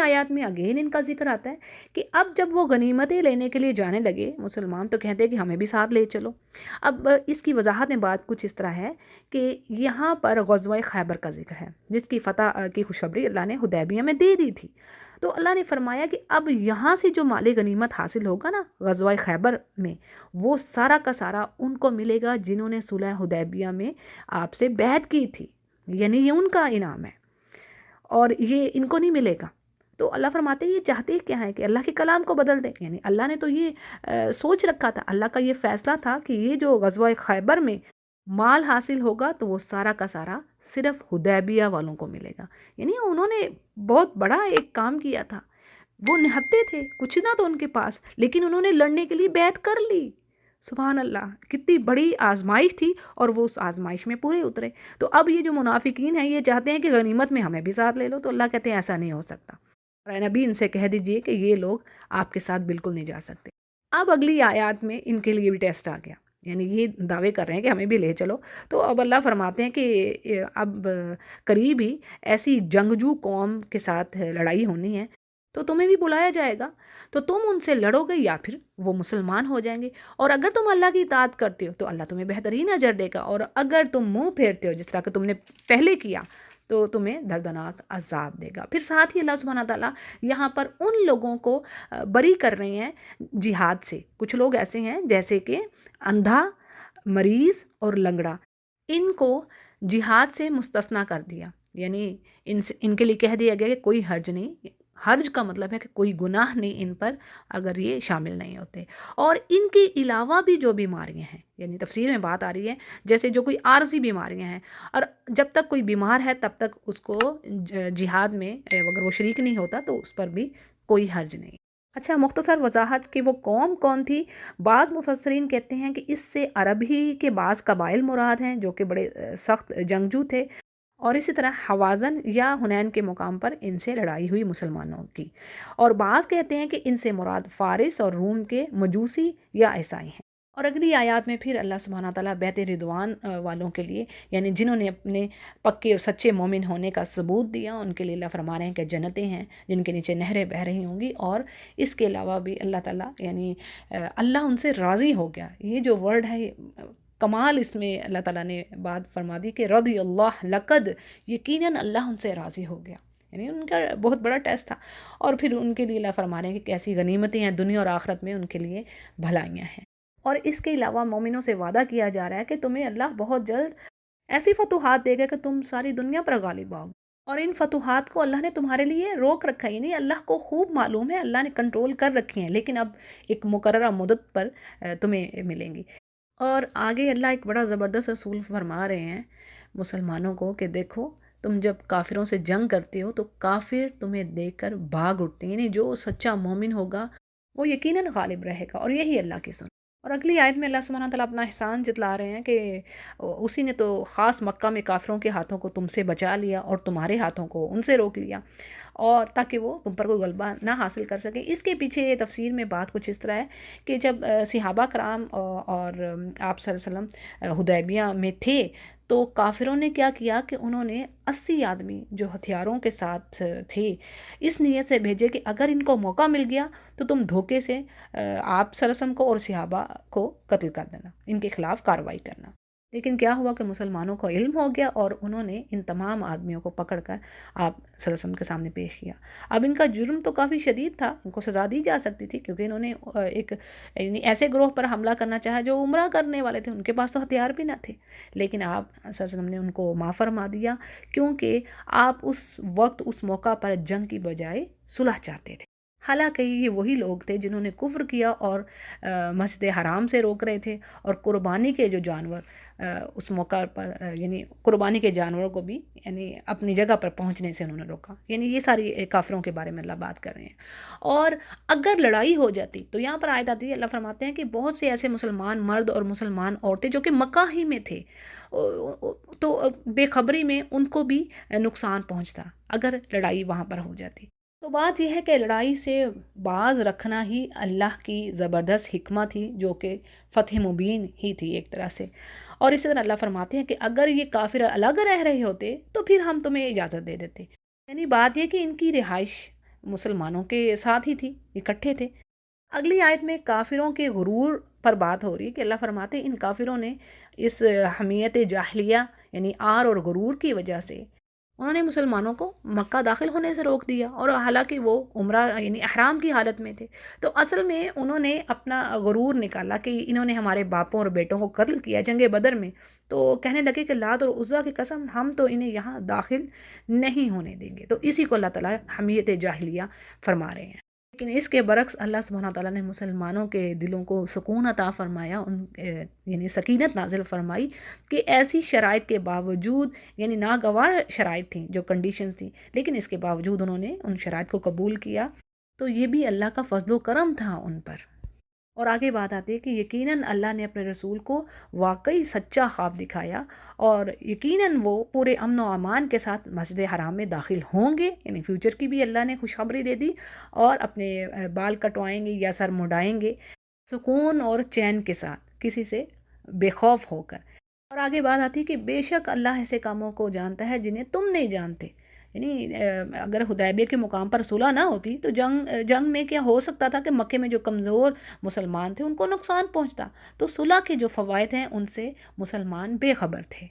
آیات میں again in کا ذکر آتا ہے کہ اب جب وہ غنیمتیں لینے کے لیے جانے لگے مسلمان تو کہتے ہیں کہ ہمیں بھی ساتھ لے چلو۔ اب اس کی وضاحت میں بات کچھ اس طرح ہے کہ یہاں پر غزوہ خیبر کا ذکر ہے جس کی فتح کی خوشخبری اللہ نے حدیبیہ میں دے دی تھی۔ تو اللہ نے فرمایا کہ اب یہاں سے جو مال غنیمت حاصل ہوگا نا غزوہ خیبر میں، وہ سارا کا سارا ان کو ملے گا جنہوں نے صلح حدیبیہ میں آپ سے بیعت کی تھی، یعنی یہ ان کا انعام ہے اور یہ ان کو نہیں ملے گا۔ تو اللہ فرماتے ہیں یہ چاہتے کیا ہے کہ اللہ کے کلام کو بدل دیں، یعنی اللہ نے تو یہ سوچ رکھا تھا، اللہ کا یہ فیصلہ تھا کہ یہ جو غزوہ خیبر میں مال حاصل ہوگا تو وہ سارا کا سارا صرف حدیبیہ والوں کو ملے گا۔ یعنی انہوں نے بہت بڑا ایک کام کیا تھا، وہ نہتے تھے کچھ نہ تو ان کے پاس، لیکن انہوں نے لڑنے کے لیے بیعت کر لی۔ سبحان اللہ، کتنی بڑی آزمائش تھی اور وہ اس آزمائش میں پورے اترے۔ تو اب یہ جو منافقین ہیں یہ چاہتے ہیں کہ غنیمت میں ہمیں بھی ساتھ لے لو، تو اللہ کہتے ہیں ایسا نہیں ہو سکتا، اور اے نبی ان سے کہہ دیجئے کہ یہ لوگ آپ کے ساتھ بالکل نہیں جا سکتے۔ اب اگلی آیات میں ان کے لیے بھی ٹیسٹ آ گیا، یعنی یہ دعوے کر رہے ہیں کہ ہمیں بھی لے چلو۔ تو اب اللہ فرماتے ہیں کہ اب قریب ہی ایسی جنگجو قوم کے ساتھ لڑائی ہونی ہے تو تمہیں بھی بلایا جائے گا، تو تم ان سے لڑو گے یا پھر وہ مسلمان ہو جائیں گے، اور اگر تم اللہ کی اطاعت کرتے ہو تو اللہ تمہیں بہترین اجر دے گا، اور اگر تم منہ پھیرتے ہو جس طرح کہ تم نے پہلے کیا تو تمہیں دردناک عذاب دے گا۔ پھر ساتھ ہی اللہ سبحانہ تعالیٰ یہاں پر ان لوگوں کو بری کر رہے ہیں جہاد سے۔ کچھ لوگ ایسے ہیں جیسے کہ اندھا، مریض اور لنگڑا، ان کو جہاد سے مستثنیٰ کر دیا، یعنی ان کے لیے کہہ دیا گیا کہ کوئی حرج نہیں۔ حرج کا مطلب ہے کہ کوئی گناہ نہیں ان پر اگر یہ شامل نہیں ہوتے۔ اور ان کے علاوہ بھی جو بیماریاں ہیں، یعنی تفسیر میں بات آ رہی ہے جیسے جو کوئی عارضی بیماریاں ہیں، اور جب تک کوئی بیمار ہے تب تک اس کو جہاد میں اگر وہ شریک نہیں ہوتا تو اس پر بھی کوئی حرج نہیں۔ اچھا، مختصر وضاحت کہ وہ قوم کون تھی۔ بعض مفسرین کہتے ہیں کہ اس سے عرب ہی کے بعض قبائل مراد ہیں جو کہ بڑے سخت جنگجو تھے، اور اسی طرح حوازن یا حنین کے مقام پر ان سے لڑائی ہوئی مسلمانوں کی، اور بعض کہتے ہیں کہ ان سے مراد فارس اور روم کے مجوسی یا عیسائی ہیں۔ اور اگلی آیات میں پھر اللہ سبحانہ تعالیٰ بیت رضوان والوں کے لیے، یعنی جنہوں نے اپنے پکے اور سچے مومن ہونے کا ثبوت دیا، ان کے لیے اللہ فرما رہے ہیں کہ جنتیں ہیں جن کے نیچے نہریں بہہ رہی ہوں گی، اور اس کے علاوہ بھی اللہ تعالیٰ یعنی اللہ ان سے راضی ہو گیا۔ یہ جو ورڈ ہے کمال، اس میں اللہ تعالیٰ نے بات فرما دی کہ رضی اللہ لقد، یقیناً اللہ ان سے راضی ہو گیا، یعنی ان کا بہت بڑا ٹیسٹ تھا۔ اور پھر ان کے لیے اللہ فرما رہے ہیں کہ کیسی غنیمتیں ہیں دنیا اور آخرت میں ان کے لیے بھلائیاں ہیں۔ اور اس کے علاوہ مومنوں سے وعدہ کیا جا رہا ہے کہ تمہیں اللہ بہت جلد ایسی فتوحات دے گا کہ تم ساری دنیا پر غالب آؤ، اور ان فتوحات کو اللہ نے تمہارے لیے روک رکھا ہے، یعنی اللہ کو خوب معلوم ہے، اللہ نے کنٹرول کر رکھی ہیں، لیکن اب ایک مقررہ مدت پر تمہیں ملیں گی۔ اور آگے اللہ ایک بڑا زبردست اصول فرما رہے ہیں مسلمانوں کو کہ دیکھو، تم جب کافروں سے جنگ کرتے ہو تو کافر تمہیں دیکھ کر بھاگ اٹھتے ہیں، یعنی جو سچا مومن ہوگا وہ یقیناً غالب رہے گا، اور یہی اللہ کی سن۔ اور اگلی آیت میں اللہ سبحانہ تعالیٰ اپنا احسان جتلا رہے ہیں کہ اسی نے تو خاص مکہ میں کافروں کے ہاتھوں کو تم سے بچا لیا اور تمہارے ہاتھوں کو ان سے روک لیا، اور تاکہ وہ تم پر کوئی غلبہ نہ حاصل کر سکے۔ اس کے پیچھے یہ تفسیر میں بات کچھ اس طرح ہے کہ جب صحابہ کرام اور آپ صلی اللہ علیہ وسلم حدیبیہ میں تھے تو کافروں نے کیا کیا کہ انہوں نے 80 آدمی جو ہتھیاروں کے ساتھ تھے اس نیت سے بھیجے کہ اگر ان کو موقع مل گیا تو تم دھوکے سے آپ صلی اللہ علیہ وسلم کو اور صحابہ کو قتل کر دینا، ان کے خلاف کارروائی کرنا۔ لیکن کیا ہوا کہ مسلمانوں کو علم ہو گیا اور انہوں نے ان تمام آدمیوں کو پکڑ کر آپ صلی اللہ علیہ وسلم کے سامنے پیش کیا۔ اب ان کا جرم تو کافی شدید تھا، ان کو سزا دی جا سکتی تھی کیونکہ انہوں نے ایک یعنی ایسے گروہ پر حملہ کرنا چاہا جو عمرہ کرنے والے تھے، ان کے پاس تو ہتھیار بھی نہ تھے، لیکن آپ صلی اللہ علیہ وسلم نے ان کو معاف فرما دیا کیونکہ آپ اس وقت اس موقع پر جنگ کی بجائے صلح چاہتے تھے۔ حالانکہ یہ وہی لوگ تھے جنہوں نے کفر کیا اور مسجد حرام سے روک رہے تھے، اور قربانی کے جو جانور اس موقع پر یعنی قربانی کے جانوروں کو بھی یعنی اپنی جگہ پر پہنچنے سے انہوں نے روکا۔ یعنی یہ ساری کافروں کے بارے میں اللہ بات کر رہے ہیں۔ اور اگر لڑائی ہو جاتی تو یہاں پر آیت آتی ہے، اللہ فرماتے ہیں کہ بہت سے ایسے مسلمان مرد اور مسلمان عورتیں جو کہ مکہ ہی میں تھے تو بے خبری میں ان کو بھی نقصان پہنچتا اگر لڑائی وہاں پر ہو جاتی۔ تو بات یہ ہے کہ لڑائی سے باز رکھنا ہی اللہ کی زبردست حکمت تھی جو کہ فتح مبین ہی تھی ایک طرح سے۔ اور اسی طرح اللہ فرماتے ہیں کہ اگر یہ کافر الگ رہ رہے ہوتے تو پھر ہم تمہیں اجازت دے دیتے، یعنی بات یہ کہ ان کی رہائش مسلمانوں کے ساتھ ہی تھی، اکٹھے تھے۔ اگلی آیت میں کافروں کے غرور پر بات ہو رہی ہے کہ اللہ فرماتے ہیں ان کافروں نے اس حمیت جاہلیہ یعنی آر اور غرور کی وجہ سے انہوں نے مسلمانوں کو مکہ داخل ہونے سے روک دیا، اور حالانکہ وہ عمرہ یعنی احرام کی حالت میں تھے۔ تو اصل میں انہوں نے اپنا غرور نکالا کہ انہوں نے ہمارے باپوں اور بیٹوں کو قتل کیا جنگ بدر میں، تو کہنے لگے کہ لات اور عزیٰ کی قسم ہم تو انہیں یہاں داخل نہیں ہونے دیں گے۔ تو اسی کو اللہ تعالیٰ حمیت جاہلیہ فرما رہے ہیں۔ لیکن اس کے برعکس اللہ سبحانہ تعالیٰ نے مسلمانوں کے دلوں کو سکون عطا فرمایا، یعنی سکینت نازل فرمائی کہ ایسی شرائط کے باوجود، یعنی ناگوار شرائط تھیں جو کنڈیشنز تھیں، لیکن اس کے باوجود انہوں نے ان شرائط کو قبول کیا، تو یہ بھی اللہ کا فضل و کرم تھا ان پر۔ اور آگے بات آتی ہے کہ یقیناً اللہ نے اپنے رسول کو واقعی سچا خواب دکھایا، اور یقیناً وہ پورے امن و امان کے ساتھ مسجد حرام میں داخل ہوں گے، یعنی فیوچر کی بھی اللہ نے خوشخبری دے دی، اور اپنے بال کٹوائیں گے یا سر مڈائیں گے سکون اور چین کے ساتھ، کسی سے بے خوف ہو کر۔ اور آگے بات آتی ہے کہ بے شک اللہ ایسے کاموں کو جانتا ہے جنہیں تم نہیں جانتے، یعنی اگر حدیبیہ کے مقام پر صلح نہ ہوتی تو جنگ میں کیا ہو سکتا تھا کہ مکے میں جو کمزور مسلمان تھے ان کو نقصان پہنچتا، تو صلح کے جو فوائد ہیں ان سے مسلمان بے خبر تھے۔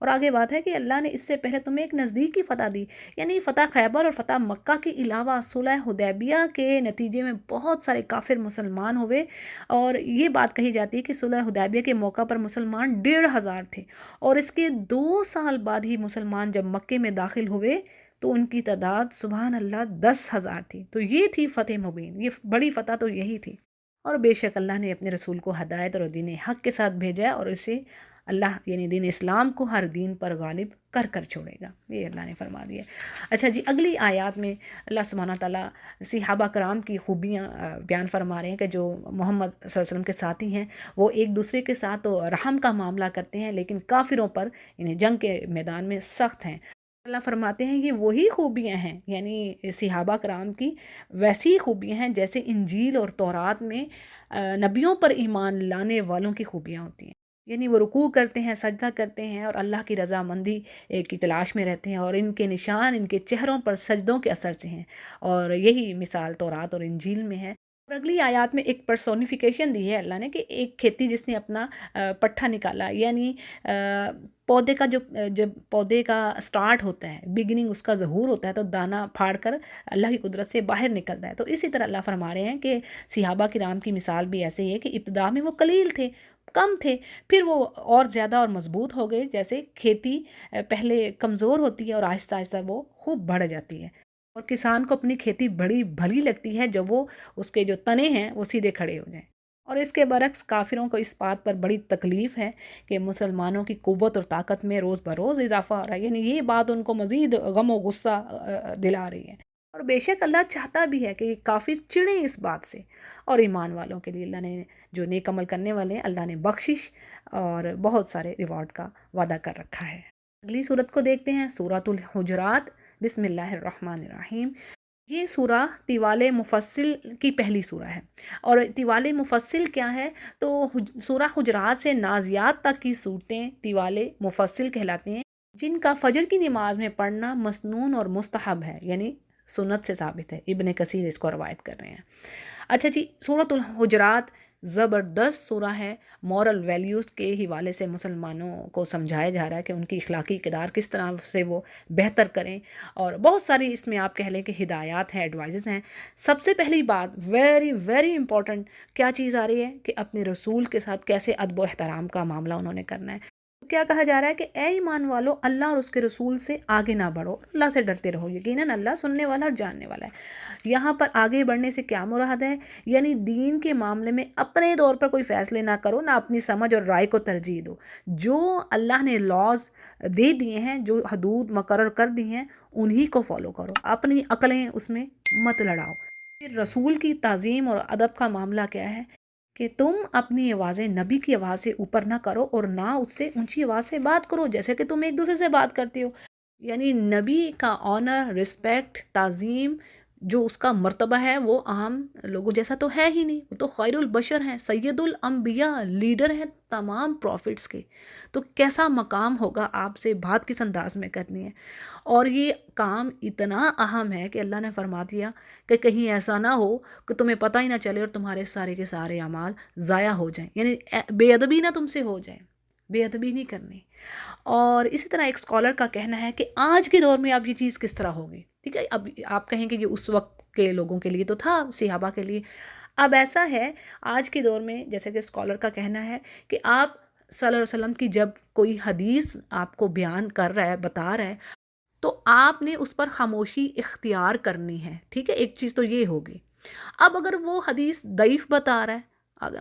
اور آگے بات ہے کہ اللہ نے اس سے پہلے تمہیں ایک نزدیکی فتح دی، یعنی فتح خیبر اور فتح مکہ کے علاوہ صلح حدیبیہ کے نتیجے میں بہت سارے کافر مسلمان ہوئے، اور یہ بات کہی جاتی ہے کہ صلح حدیبیہ کے موقع پر مسلمان 1,500 تھے، اور اس کے 2 سال بعد ہی مسلمان جب مکے میں داخل ہوئے تو ان کی تعداد سبحان اللہ 10,000 تھی۔ تو یہ تھی فتح مبین، یہ بڑی فتح تو یہی تھی۔ اور بے شک اللہ نے اپنے رسول کو ہدایت اور دین حق کے ساتھ بھیجا ہے، اور اسے اللہ یعنی دین اسلام کو ہر دین پر غالب کر کر چھوڑے گا، یہ اللہ نے فرما دیا۔ اچھا جی، اگلی آیات میں اللہ سبحانہ تعالیٰ صحابہ کرام کی خوبیاں بیان فرما رہے ہیں کہ جو محمد صلی اللہ علیہ وسلم کے ساتھی ہیں وہ ایک دوسرے کے ساتھ تو رحم کا معاملہ کرتے ہیں، لیکن کافروں پر یعنی جنگ کے میدان میں سخت ہیں۔ اللہ فرماتے ہیں یہ وہی خوبیاں ہیں، یعنی صحابہ کرام کی ویسی خوبیاں ہیں جیسے انجیل اور تورات میں نبیوں پر ایمان لانے والوں کی خوبیاں ہوتی ہیں، یعنی وہ رکوع کرتے ہیں، سجدہ کرتے ہیں، اور اللہ کی رضامندی کی تلاش میں رہتے ہیں، اور ان کے نشان ان کے چہروں پر سجدوں کے اثر سے ہیں، اور یہی مثال تورات اور انجیل میں ہے۔ اور اگلی آیات میں ایک پرسونیفیکیشن دی ہے اللہ نے کہ ایک کھیتی جس نے اپنا پٹھا نکالا، یعنی پودے کا جب پودے کا سٹارٹ ہوتا ہے، بگننگ اس کا ظہور ہوتا ہے، تو دانہ پھاڑ کر اللہ کی قدرت سے باہر نکلتا ہے، تو اسی طرح اللہ فرما رہے ہیں کہ صحابہ کرام کی مثال بھی ایسے ہی ہے کہ ابتدا میں وہ قلیل تھے، کم تھے، پھر وہ اور زیادہ اور مضبوط ہو گئے، جیسے کھیتی پہلے کمزور ہوتی ہے اور آہستہ آہستہ وہ خوب بڑھ جاتی ہے، اور کسان کو اپنی کھیتی بڑی بھلی لگتی ہے جب وہ اس کے جو تنے ہیں وہ سیدھے کھڑے ہو جائیں۔ اور اس کے برعکس کافروں کو اس بات پر بڑی تکلیف ہے کہ مسلمانوں کی قوت اور طاقت میں روز بروز اضافہ ہو رہا ہے، یعنی یہ بات ان کو مزید غم و غصہ دلا رہی ہے۔ اور بے شک اللہ چاہتا بھی ہے کہ کافر چڑھیں اس بات سے، اور ایمان والوں کے لیے اللہ نے جو نیک عمل کرنے والے ہیں اللہ نے بخشش اور بہت سارے ریوارڈ کا وعدہ کر رکھا ہے۔ اگلی صورت کو دیکھتے ہیں، سورۃ الحجرات۔ بسم اللہ الرحمن الرحیم۔ یہ سورہ طوال مفصل کی پہلی سورہ ہے، اور طوال مفصل کیا ہے تو سورہ حجرات سے نازیات تک کی صورتیں طوال مفصل کہلاتی ہیں، جن کا فجر کی نماز میں پڑھنا مسنون اور مستحب ہے، یعنی سنت سے ثابت ہے، ابن کثیر اس کو روایت کر رہے ہیں۔ اچھا جی، سورۃ الحجرات زبردست سورہ ہے، مورل ویلیوز کے حوالے سے مسلمانوں کو سمجھایا جا رہا ہے کہ ان کی اخلاقی کردار کس طرح سے وہ بہتر کریں، اور بہت ساری اس میں آپ کہہ لیں کہ ہدایات ہیں، ایڈوائزز ہیں۔ سب سے پہلی بات ویری ویری امپورٹنٹ کیا چیز آ رہی ہے کہ اپنے رسول کے ساتھ کیسے ادب و احترام کا معاملہ انہوں نے کرنا ہے۔ کیا کہا جا رہا ہے کہ اے ایمان والو، اللہ اور اس کے رسول سے آگے نہ بڑھو، اللہ سے ڈرتے رہو، یقیناً اللہ سننے والا اور جاننے والا ہے۔ یہاں پر آگے بڑھنے سے کیا مراد ہے، یعنی دین کے معاملے میں اپنے طور پر کوئی فیصلے نہ کرو، نہ اپنی سمجھ اور رائے کو ترجیح دو، جو اللہ نے لاز دے دیے ہیں، جو حدود مقرر کر دی ہیں انہی کو فالو کرو، اپنی عقلیں اس میں مت لڑاؤ۔ پھر رسول کی تعظیم اور ادب کا معاملہ کیا ہے کہ تم اپنی آوازیں نبی کی آواز سے اوپر نہ کرو، اور نہ اس سے اونچی آواز سے بات کرو جیسے کہ تم ایک دوسرے سے بات کرتے ہو، یعنی نبی کا آنر، رسپیکٹ، تعظیم جو اس کا مرتبہ ہے وہ عام لوگوں جیسا تو ہے ہی نہیں، وہ تو خیر البشر ہیں، سید الانبیاء، لیڈر ہیں تمام پروفٹس کے، تو کیسا مقام ہوگا آپ سے بات کس انداز میں کرنی ہے۔ اور یہ کام اتنا اہم ہے کہ اللہ نے فرما دیا کہ کہیں ایسا نہ ہو کہ تمہیں پتہ ہی نہ چلے اور تمہارے سارے کے سارے اعمال ضائع ہو جائیں، یعنی بے ادبی نہ تم سے ہو جائے، بے ادبی نہیں کرنی۔ اور اسی طرح ایک اسکالر کا کہنا ہے کہ آج کے دور میں اب یہ چیز کس طرح ہوگی، ٹھیک ہے، اب آپ کہیں کہ یہ اس وقت کے لوگوں کے لیے تو تھا، صحابہ کے لیے، اب ایسا ہے آج کے دور میں، جیسے کہ اسکالر کا کہنا ہے کہ آپ صلی اللہ علیہ وسلم کی جب کوئی حدیث آپ کو بیان کر رہا ہے، بتا رہا ہے، تو آپ نے اس پر خاموشی اختیار کرنی ہے، ٹھیک ہے، ایک چیز تو یہ ہوگی۔ اب اگر وہ حدیث ضعیف بتا رہا ہے،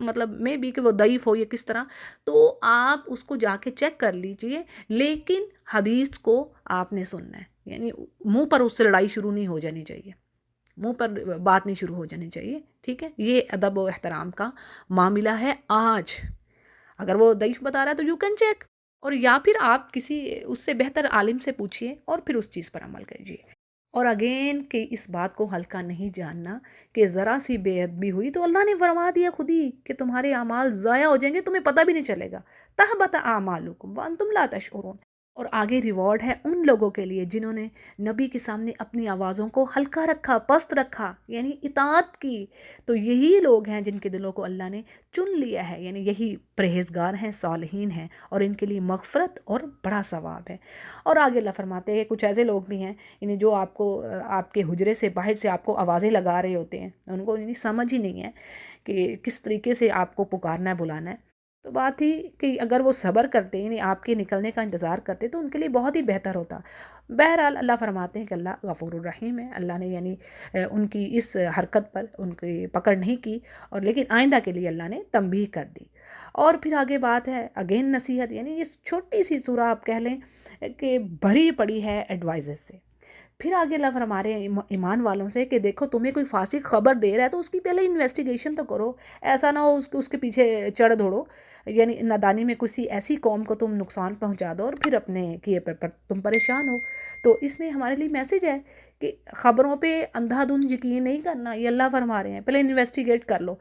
مطلب میں بھی کہ وہ ضعیف ہو یا کس طرح، تو آپ اس کو جا کے چیک کر لیجئے، لیکن حدیث کو آپ نے سننا ہے، یعنی منہ پر اس سے لڑائی شروع نہیں ہو جانی چاہیے، منہ پر بات نہیں شروع ہو جانی چاہیے، ٹھیک ہے، یہ ادب و احترام کا معاملہ ہے آج۔ اگر وہ ضعیف بتا رہا ہے تو یو کین چیک، اور یا پھر آپ کسی اس سے بہتر عالم سے پوچھئے اور پھر اس چیز پر عمل کیجئے۔ اور اگین کہ اس بات کو ہلکا نہیں جاننا کہ ذرا سی بے ادبی ہوئی تو اللہ نے فرما دیا خود ہی کہ تمہارے اعمال ضائع ہو جائیں گے، تمہیں پتہ بھی نہیں چلے گا، تحبط اعمالکم وانتم لا تشعرون۔ اور آگے ریوارڈ ہے ان لوگوں کے لیے جنہوں نے نبی کے سامنے اپنی آوازوں کو ہلکا رکھا، پست رکھا، یعنی اطاعت کی، تو یہی لوگ ہیں جن کے دلوں کو اللہ نے چن لیا ہے، یعنی یہی پرہیزگار ہیں، صالحین ہیں، اور ان کے لیے مغفرت اور بڑا ثواب ہے۔ اور آگے اللہ فرماتے ہیں کہ کچھ ایسے لوگ بھی ہیں یعنی جو آپ کو آپ کے حجرے سے باہر سے آپ کو آوازیں لگا رہے ہوتے ہیں، ان کو یعنی سمجھ ہی نہیں ہے کہ کس طریقے سے آپ کو پکارنا ہے، بلانا ہے۔ تو بات تھی کہ اگر وہ صبر کرتے یعنی آپ کے نکلنے کا انتظار کرتے تو ان کے لیے بہت ہی بہتر ہوتا۔ بہرحال اللہ فرماتے ہیں کہ اللہ غفور الرحیم ہے، اللہ نے یعنی ان کی اس حرکت پر ان کی پکڑ نہیں کی، اور لیکن آئندہ کے لیے اللہ نے تنبیہ کر دی۔ اور پھر آگے بات ہے اگین نصیحت، یعنی یہ چھوٹی سی سورہ آپ کہہ لیں کہ بھری پڑی ہے ایڈوائزز سے۔ پھر آگے اللہ فرما رہے ہیں ایمان والوں سے کہ دیکھو تمہیں کوئی فاسق خبر دے رہا ہے تو اس کی پہلے انویسٹیگیشن تو کرو، ایسا نہ ہو اس کے پیچھے چڑھ دوڑو، یعنی نادانی میں کسی ایسی قوم کو تم نقصان پہنچا دو اور پھر اپنے کیے پر تم پریشان ہو۔ تو اس میں ہمارے لیے میسیج ہے کہ خبروں پہ اندھا دھند یقین نہیں کرنا، یہ اللہ فرما رہے ہیں، پہلے انویسٹیگیٹ کر لو،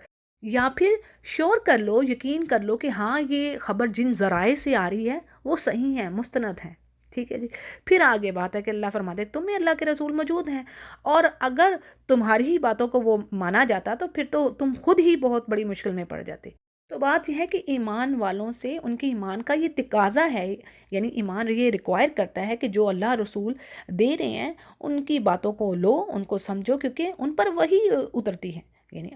یا پھر شور کر لو، یقین کر لو کہ ہاں یہ خبر جن ذرائع سے آ رہی ہے وہ صحیح ہے، مستند ہے، ٹھیک ہے جی۔ پھر آگے بات ہے کہ اللہ فرماتے ہیں تمہیں اللہ کے رسول موجود ہیں، اور اگر تمہاری ہی باتوں کو وہ مانا جاتا تو پھر تو تم خود ہی بہت بڑی مشکل میں پڑ جاتے۔ تو بات یہ ہے کہ ایمان والوں سے ان کے ایمان کا یہ تقاضا ہے، یعنی ایمان یہ ریکوائر کرتا ہے کہ جو اللہ رسول دے رہے ہیں ان کی باتوں کو لو، ان کو سمجھو، کیونکہ ان پر وحی اترتی ہے، یعنی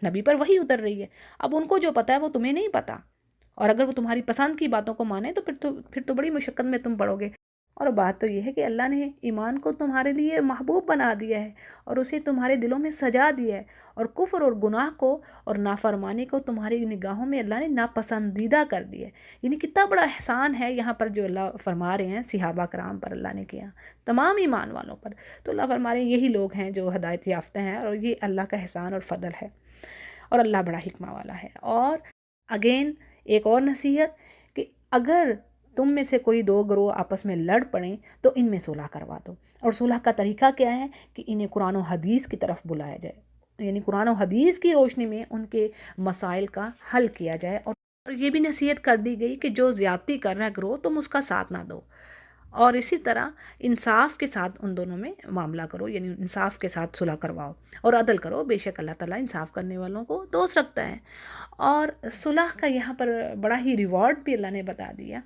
نبی پر وحی اتر رہی ہے، اب ان کو جو پتہ ہے وہ تمہیں نہیں پتہ، اور اگر وہ تمہاری پسند کی باتوں کو مانے تو پھر تو بڑی مشقت میں تم پڑو گے۔ اور بات تو یہ ہے کہ اللہ نے ایمان کو تمہارے لیے محبوب بنا دیا ہے اور اسے تمہارے دلوں میں سجا دیا ہے، اور کفر اور گناہ کو اور نافرمانی کو تمہاری نگاہوں میں اللہ نے ناپسندیدہ کر دیا ہے۔ یعنی کتنا بڑا احسان ہے یہاں پر جو اللہ فرما رہے ہیں صحابہ کرام پر اللہ نے کیا، تمام ایمان والوں پر۔ تو اللہ فرما رہے ہیں یہی لوگ ہیں جو ہدایت یافتہ ہیں، اور یہ اللہ کا احسان اور فضل ہے، اور اللہ بڑا حکمہ والا ہے۔ اور اگین ایک اور نصیحت کہ اگر تم میں سے کوئی دو گروہ آپس میں لڑ پڑیں تو ان میں صلح کروا دو، اور صلح کا طریقہ کیا ہے کہ انہیں قرآن و حدیث کی طرف بلایا جائے، یعنی قرآن و حدیث کی روشنی میں ان کے مسائل کا حل کیا جائے۔ اور یہ بھی نصیحت کر دی گئی کہ جو زیادتی کر رہا ہے گروہ تم اس کا ساتھ نہ دو، اور اسی طرح انصاف کے ساتھ ان دونوں میں معاملہ کرو، یعنی انصاف کے ساتھ صلح کرواؤ اور عدل کرو، بے شک اللہ تعالیٰ انصاف کرنے والوں کو دوست رکھتا ہے۔ اور صلح کا یہاں پر بڑا ہی ریوارڈ بھی اللہ نے بتا دیا،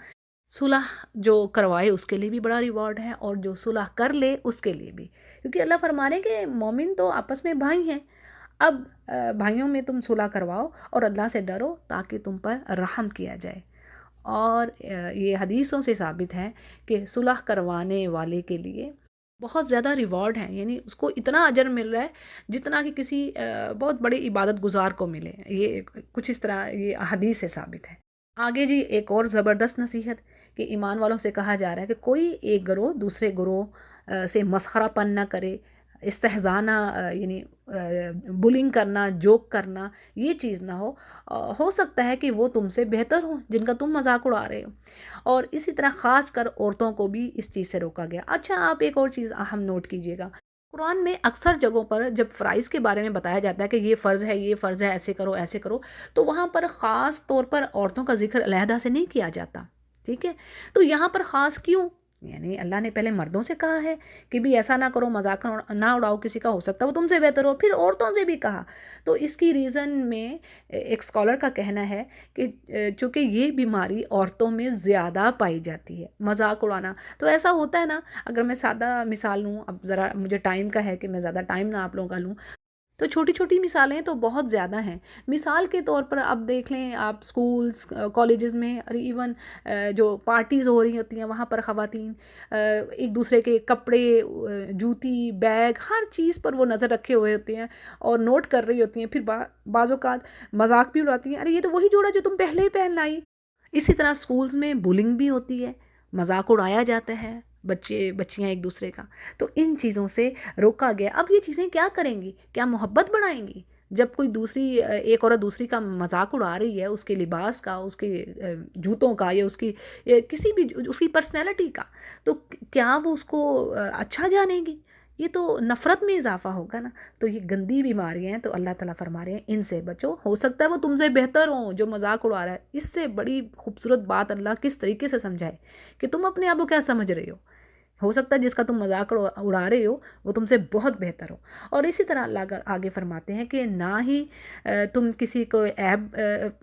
صلح جو کروائے اس کے لیے بھی بڑا ریوارڈ ہے، اور جو صلح کر لے اس کے لیے بھی، کیونکہ اللہ فرما رہے ہیں کہ مومن تو آپس میں بھائی ہیں، اب بھائیوں میں تم صلح کرواؤ اور اللہ سے ڈرو تاکہ تم پر رحم کیا جائے۔ اور یہ حدیثوں سے ثابت ہے کہ صلح کروانے والے کے لیے بہت زیادہ ریوارڈ ہیں، یعنی اس کو اتنا اجر مل رہا ہے جتنا کہ کسی بہت بڑے عبادت گزار کو ملے، یہ کچھ اس طرح یہ حدیث سے ثابت ہے۔ آگے جی ایک اور زبردست نصیحت کہ ایمان والوں سے کہا جا رہا ہے کہ کوئی ایک گروہ دوسرے گروہ سے مسخرہ پن نہ کرے، استہزاء نہ یعنی بلنگ کرنا، جوک کرنا، یہ چیز نہ ہو سکتا ہے کہ وہ تم سے بہتر ہوں جن کا تم مذاق اڑا رہے ہو، اور اسی طرح خاص کر عورتوں کو بھی اس چیز سے روکا گیا۔ اچھا آپ ایک اور چیز اہم نوٹ کیجئے گا، قرآن میں اکثر جگہوں پر جب فرائض کے بارے میں بتایا جاتا ہے کہ یہ فرض ہے، ایسے کرو، تو وہاں پر خاص طور پر عورتوں کا ذکر علیحدہ سے نہیں کیا جاتا، ٹھیک ہے؟ تو یہاں پر خاص کیوں؟ یعنی اللہ نے پہلے مردوں سے کہا ہے کہ بھی ایسا نہ کرو، مذاق نہ اڑاؤ کسی کا، ہو سکتا ہے وہ تم سے بہتر ہو، پھر عورتوں سے بھی کہا۔ تو اس کی ریزن میں ایک اسکالر کا کہنا ہے کہ چونکہ یہ بیماری عورتوں میں زیادہ پائی جاتی ہے، مذاق اڑانا۔ تو ایسا ہوتا ہے نا، اگر میں سادہ مثال لوں، اب ذرا مجھے ٹائم کا ہے کہ میں زیادہ ٹائم نہ آپ لوگوں کا لوں، تو چھوٹی چھوٹی مثالیں تو بہت زیادہ ہیں۔ مثال کے طور پر اب دیکھ لیں آپ اسکولس کالجز میں، اور ایون جو پارٹیز ہو رہی ہوتی ہیں وہاں پر خواتین ایک دوسرے کے کپڑے، جوتی، بیگ، ہر چیز پر وہ نظر رکھے ہوئے ہوتے ہیں اور نوٹ کر رہی ہوتی ہیں، پھر بعض اوقات مذاق بھی اڑاتی ہیں، ارے یہ تو وہی جوڑا جو تم پہلے ہی پہن لائی۔ اسی طرح اسکولز میں بولنگ بھی ہوتی ہے، مذاق اڑایا جاتا ہے بچیاں ایک دوسرے کا۔ تو ان چیزوں سے روکا گیا۔ اب یہ چیزیں کیا کریں گی؟ کیا محبت بڑھائیں گی؟ جب کوئی دوسری ایک عورت دوسری کا مذاق اڑا رہی ہے، اس کے لباس کا، اس کے جوتوں کا، یا اس کی کسی بھی اس کی پرسنالٹی کا، تو کیا وہ اس کو اچھا جانے گی؟ یہ تو نفرت میں اضافہ ہوگا نا۔ تو یہ گندی بیماریاں ہیں، تو اللہ تعالیٰ فرما رہے ہیں ان سے بچو۔ ہو سکتا ہے وہ تم سے بہتر ہوں جو مذاق اڑا رہا ہے۔ اس سے بڑی خوبصورت بات اللہ کس طریقے سے سمجھائے کہ تم اپنے آپ کو کیا سمجھ رہے ہو سکتا ہے جس کا تم مذاق اڑا رہے ہو وہ تم سے بہت بہتر ہو۔ اور اسی طرح اللہ آگے فرماتے ہیں کہ نہ ہی تم کسی کو عیب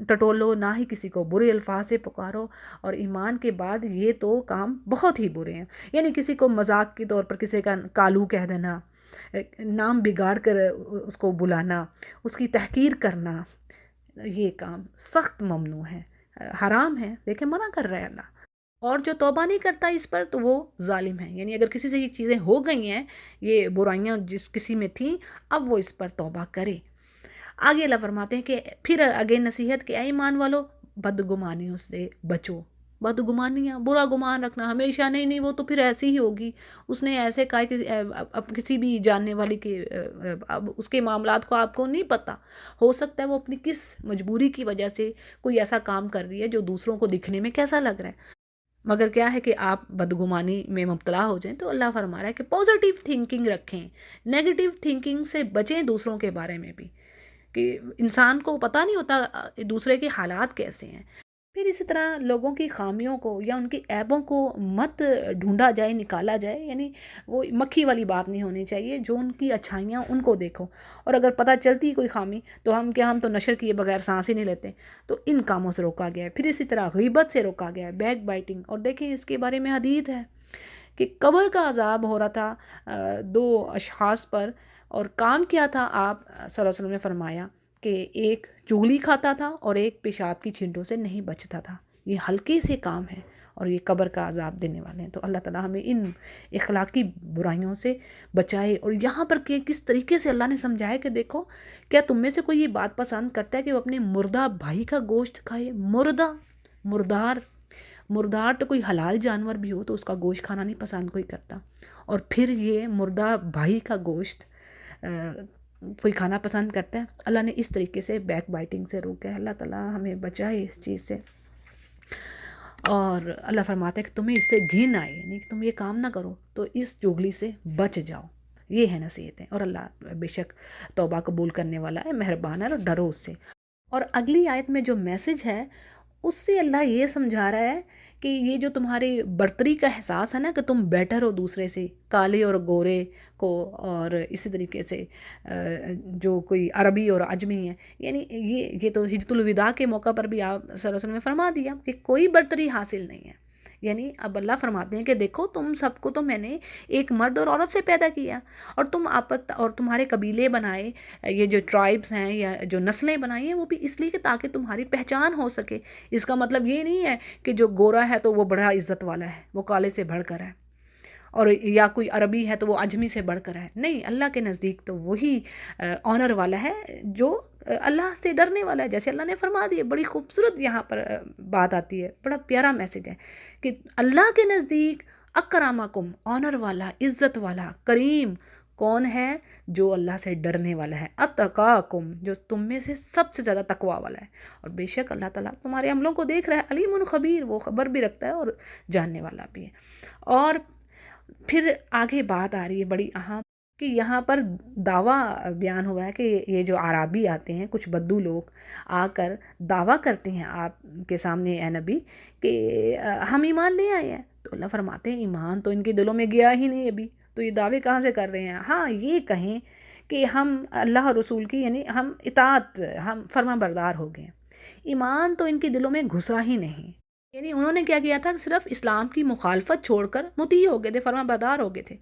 ٹٹولو، نہ ہی کسی کو برے الفاظ سے پکارو، اور ایمان کے بعد یہ تو کام بہت ہی برے ہیں۔ یعنی کسی کو مذاق کے طور پر کسی کا کالو کہہ دینا، نام بگاڑ کر اس کو بلانا، اس کی تحقیر کرنا، یہ کام سخت ممنوع ہے، حرام ہے، دیکھیں منع کر رہا ہے اللہ۔ اور جو توبہ نہیں کرتا اس پر تو وہ ظالم ہے۔ یعنی اگر کسی سے یہ چیزیں ہو گئی ہیں، یہ برائیاں جس کسی میں تھیں، اب وہ اس پر توبہ کرے۔ آگے اللہ فرماتے ہیں کہ پھر آگے نصیحت کہ اے ایمان والو، بدگمانیوں سے بچو۔ بدگمانیاں، برا گمان رکھنا ہمیشہ، نہیں وہ تو پھر ایسی ہی ہوگی، اس نے ایسے کہا کہ اب کسی بھی جاننے والی کے اب اس کے معاملات کو آپ کو نہیں پتہ، ہو سکتا ہے وہ اپنی کس مجبوری کی وجہ سے کوئی ایسا کام کر رہی ہے جو دوسروں کو دکھنے میں کیسا لگ رہا ہے، مگر کیا ہے کہ آپ بدگمانی میں مبتلا ہو جائیں۔ تو اللہ فرما رہا ہے کہ پازیٹیو تھنکنگ رکھیں، نیگیٹیو تھنکنگ سے بچیں دوسروں کے بارے میں بھی، کہ انسان کو پتہ نہیں ہوتا دوسرے کے حالات کیسے ہیں۔ پھر اسی طرح لوگوں کی خامیوں کو یا ان کی عیبوں کو مت ڈھونڈا جائے، نکالا جائے، یعنی وہ مکھی والی بات نہیں ہونی چاہیے، جو ان کی اچھائیاں ان کو دیکھو، اور اگر پتہ چلتی کوئی خامی تو ہم تو نشر کیے بغیر سانس ہی نہیں لیتے۔ تو ان کاموں سے روکا گیا ہے۔ پھر اسی طرح غیبت سے روکا گیا ہے، بیک بائٹنگ۔ اور دیکھیں اس کے بارے میں حدیث ہے کہ قبر کا عذاب ہو رہا تھا دو اشخاص پر، اور کام کیا تھا، آپ صلی اللہ علیہ وسلم نے فرمایا کہ ایک چغلی کھاتا تھا اور ایک پیشاب کی چھینٹوں سے نہیں بچتا تھا۔ یہ ہلکے سے کام ہے اور یہ قبر کا عذاب دینے والے ہیں۔ تو اللہ تعالیٰ ہمیں ان اخلاقی برائیوں سے بچائے۔ اور یہاں پر کہ کس طریقے سے اللہ نے سمجھایا کہ دیکھو، کیا تم میں سے کوئی یہ بات پسند کرتا ہے کہ وہ اپنے مردہ بھائی کا گوشت کھائے؟ مردار تو کوئی حلال جانور بھی ہو تو اس کا گوشت کھانا نہیں پسند کوئی کرتا، اور پھر یہ مردہ بھائی کا گوشت کوئی کھانا پسند کرتا ہے۔ اللہ نے اس طریقے سے بیک بائٹنگ سے روکا ہے۔ اللہ تعالیٰ ہمیں بچائے اس چیز سے۔ اور اللہ فرماتا ہے کہ تمہیں اس سے گھن آئے، یعنی کہ تم یہ کام نہ کرو تو اس چغلی سے بچ جاؤ۔ یہ ہے نصیحتیں، اور اللہ بے شک توبہ قبول کرنے والا ہے، مہربان ہے، اور ڈرو اس سے۔ اور اگلی آیت میں جو میسج ہے اس سے اللہ یہ سمجھا رہا ہے کہ یہ جو تمہاری برتری کا احساس ہے نا، کہ تم بیٹر ہو دوسرے سے، کالے اور گورے کو، اور اسی طریقے سے جو کوئی عربی اور عجمی ہے، یعنی یہ تو حجۃ الوداع کے موقع پر بھی آپ صلی اللہ علیہ وسلم نے فرما دیا کہ کوئی برتری حاصل نہیں ہے۔ یعنی اب اللہ فرماتے ہیں کہ دیکھو تم سب کو تو میں نے ایک مرد اور عورت سے پیدا کیا، اور تم اور تمہارے قبیلے بنائے، یہ جو ٹرائبس ہیں یا جو نسلیں بنائی ہیں وہ بھی اس لیے کہ تاکہ تمہاری پہچان ہو سکے۔ اس کا مطلب یہ نہیں ہے کہ جو گورا ہے تو وہ بڑا عزت والا ہے، وہ کالے سے بڑھ کر ہے، اور یا کوئی عربی ہے تو وہ عجمی سے بڑھ کر ہے۔ نہیں، اللہ کے نزدیک تو وہی آنر والا ہے جو اللہ سے ڈرنے والا ہے، جیسے اللہ نے فرما دی۔ بڑی خوبصورت یہاں پر بات آتی ہے، بڑا پیارا میسج ہے کہ اللہ کے نزدیک اکرامکم، آنر والا، عزت والا، کریم کون ہے؟ جو اللہ سے ڈرنے والا ہے، اتقاکم، جو تم میں سے سب سے زیادہ تقوی والا ہے۔ اور بے شک اللہ تعالیٰ تمہارے عملوں کو دیکھ رہا ہے، علیم خبیر، وہ خبر بھی رکھتا ہے اور جاننے والا بھی ہے۔ اور پھر آگے بات آ رہی ہے بڑی اہم کہ یہاں پر دعویٰ بیان ہوا ہے کہ یہ جو عرابی آتے ہیں، کچھ بدو لوگ آ کر دعویٰ کرتے ہیں آپ کے سامنے اے نبی کہ ہم ایمان لے آئے ہیں. تو اللہ فرماتے ہیں ایمان تو ان کے دلوں میں گیا ہی نہیں ابھی، تو یہ دعوے کہاں سے کر رہے ہیں. ہاں یہ کہیں کہ ہم اللہ اور رسول کی یعنی ہم اطاعت، ہم فرما بردار ہو گئے ہیں. ایمان تو ان کے دلوں میں گھسا ہی نہیں. یعنی انہوں نے کیا کیا تھا، صرف اسلام کی مخالفت چھوڑ کر مطیع ہو گئے تھے، فرما بردار ہو گئے تھے.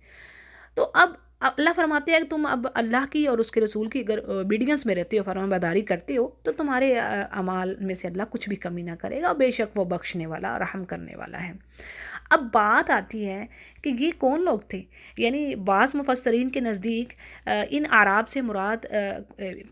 تو اب اللہ فرماتے ہیں کہ تم اب اللہ کی اور اس کے رسول کی اگر obedience میں رہتے ہو، فرما برداری کرتے ہو، تو تمہارے اعمال میں سے اللہ کچھ بھی کمی نہ کرے گا، بے شک وہ بخشنے والا رحم کرنے والا ہے. اب بات آتی ہے کہ یہ کون لوگ تھے. یعنی بعض مفسرین کے نزدیک ان اعراب سے مراد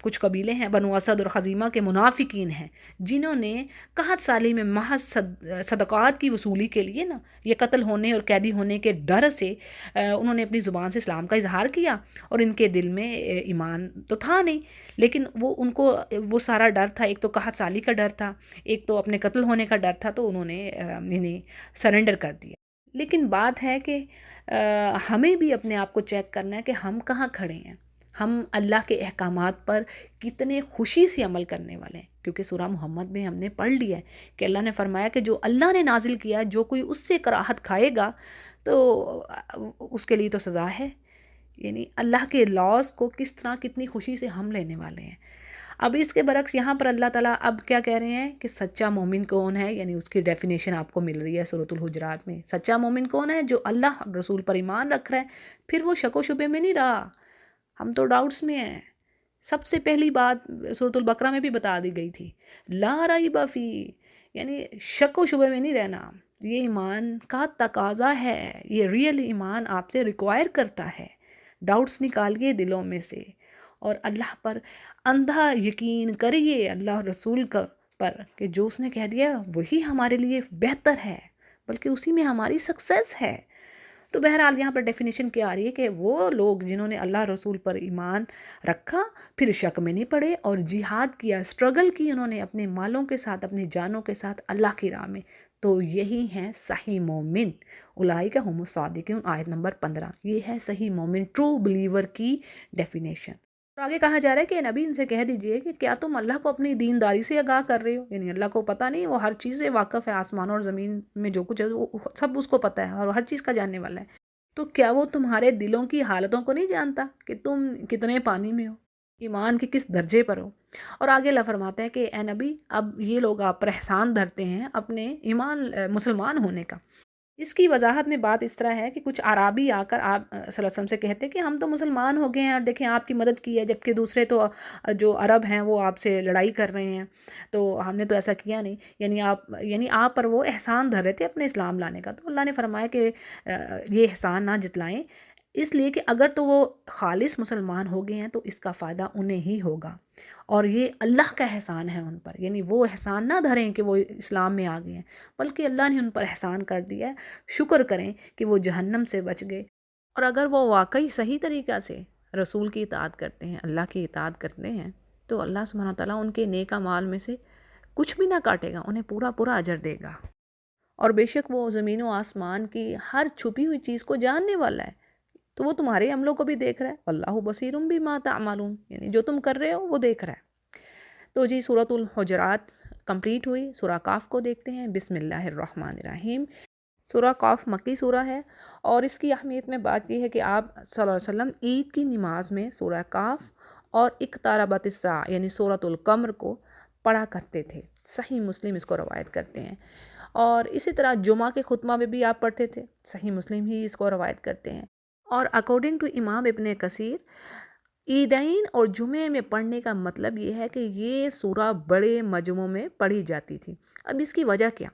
کچھ قبیلے ہیں، بنو اسد اور خزیمہ کے منافقین ہیں، جنہوں نے قحط سالی میں محض صدقات کی وصولی کے لیے نا، یہ قتل ہونے اور قیدی ہونے کے ڈر سے انہوں نے اپنی زبان سے اسلام کا اظہار کیا، اور ان کے دل میں ایمان تو تھا نہیں، لیکن ان کو وہ سارا ڈر تھا. ایک تو قحط سالی کا ڈر تھا، ایک تو اپنے قتل ہونے کا ڈر تھا، تو انہوں نے یعنی سرنڈر کر دیا. لیکن بات ہے کہ ہمیں بھی اپنے آپ کو چیک کرنا ہے کہ ہم کہاں کھڑے ہیں، ہم اللہ کے احکامات پر کتنے خوشی سے عمل کرنے والے ہیں. کیونکہ سورہ محمد میں ہم نے پڑھ لیا ہے کہ اللہ نے فرمایا کہ جو اللہ نے نازل کیا، جو کوئی اس سے کراہت کھائے گا تو اس کے لیے تو سزا ہے. یعنی اللہ کے لاز کو کس طرح کتنی خوشی سے ہم لینے والے ہیں. اب اس کے برعکس یہاں پر اللہ تعالیٰ اب کیا کہہ رہے ہیں کہ سچا مومن کون ہے. یعنی اس کی ڈیفینیشن آپ کو مل رہی ہے سورۃ الحجرات میں. سچا مومن کون ہے؟ جو اللہ رسول پر ایمان رکھ رہا ہے، پھر وہ شک و شبے میں نہیں رہا. ہم تو ڈاؤٹس میں ہیں. سب سے پہلی بات سورۃ البقرہ میں بھی بتا دی گئی تھی، لا ریب فی، یعنی شک و شبے میں نہیں رہنا. یہ ایمان کا تقاضا ہے، یہ ریئل ایمان آپ سے ریکوائر کرتا ہے. ڈاؤٹس نکالیے دلوں میں سے اور اللہ پر اندھا یقین کریے، اللہ رسول کا پر، کہ جو اس نے کہہ دیا وہی ہمارے لیے بہتر ہے، بلکہ اسی میں ہماری سکسیس ہے. تو بہرحال یہاں پر ڈیفینیشن کیا آ رہی ہے کہ وہ لوگ جنہوں نے اللہ رسول پر ایمان رکھا، پھر شک میں نہیں پڑے اور جہاد کیا، اسٹرگل کی انہوں نے اپنے مالوں کے ساتھ، اپنی جانوں کے ساتھ اللہ کی راہ میں، تو یہی ہیں صحیح مومن. اولئک هم الصادقون، آیت نمبر 15. یہ ہے صحیح مومن، ٹرو بلیور کی ڈیفینیشن. اور آگے کہا جا رہا ہے کہ نبی ان سے کہہ دیجئے کہ کیا تم اللہ کو اپنی دینداری سے آگاہ کر رہے ہو. یعنی اللہ کو پتہ نہیں، وہ ہر چیز سے واقف ہے، آسمان اور زمین میں جو کچھ ہے وہ سب اس کو پتہ ہے اور ہر چیز کا جاننے والا ہے. تو کیا وہ تمہارے دلوں کی حالتوں کو نہیں جانتا کہ تم کتنے پانی میں ہو، ایمان کے کس درجے پر ہو. اور آگے اللہ فرماتا ہے کہ اے نبی اب یہ لوگ آپ پر احسان دھرتے ہیں اپنے ایمان مسلمان ہونے کا. اس کی وضاحت میں بات اس طرح ہے کہ کچھ عرابی آ کر آپ صلی اللہ علیہ وسلم سے کہتے کہ ہم تو مسلمان ہو گئے ہیں اور دیکھیں آپ کی مدد کی ہے، جبکہ دوسرے تو جو عرب ہیں وہ آپ سے لڑائی کر رہے ہیں، تو ہم نے تو ایسا کیا نہیں. یعنی آپ پر وہ احسان دھر رہے تھے اپنے اسلام لانے کا. تو اللہ نے فرمایا کہ یہ احسان نہ جتلائیں، اس لیے کہ اگر تو وہ خالص مسلمان ہو گئے ہیں تو اس کا فائدہ انہیں ہی ہوگا، اور یہ اللہ کا احسان ہے ان پر. یعنی وہ احسان نہ دھریں کہ وہ اسلام میں آ گئے ہیں، بلکہ اللہ نے ان پر احسان کر دیا ہے. شکر کریں کہ وہ جہنم سے بچ گئے. اور اگر وہ واقعی صحیح طریقہ سے رسول کی اطاعت کرتے ہیں، اللہ کی اطاعت کرتے ہیں، تو اللہ سبحانہ وتعالیٰ ان کے نیک اعمال میں سے کچھ بھی نہ کاٹے گا، انہیں پورا پورا اجر دے گا. اور بے شک وہ زمین و آسمان کی ہر چھپی ہوئی چیز کو جاننے والا ہے. تو وہ تمہارے عملوں کو بھی دیکھ رہا ہے. اللہ بصیر بما تعملون، یعنی جو تم کر رہے ہو وہ دیکھ رہا ہے. تو جی سورۃ الحجرات کمپلیٹ ہوئی. سورہ کاف کو دیکھتے ہیں. بسم اللہ الرحمن الرحیم. سورہ کاف مکی سورہ ہے، اور اس کی اہمیت میں بات یہ ہے کہ آپ صلی اللہ علیہ وسلم عید کی نماز میں سورہ کاف اور اقتربت الساعہ یعنی سورۃ القمر کو پڑھا کرتے تھے. صحیح مسلم اس کو روایت کرتے ہیں. اور اسی طرح جمعہ کے خطبہ میں بھی آپ پڑھتے تھے. صحیح مسلم ہی اس کو روایت کرتے ہیں. اور اکارڈنگ ٹو امام ابن کثیر، عیدین اور جمعے میں پڑھنے کا مطلب یہ ہے کہ یہ سورہ بڑے مجموع میں پڑھی جاتی تھی. اب اس کی وجہ کیا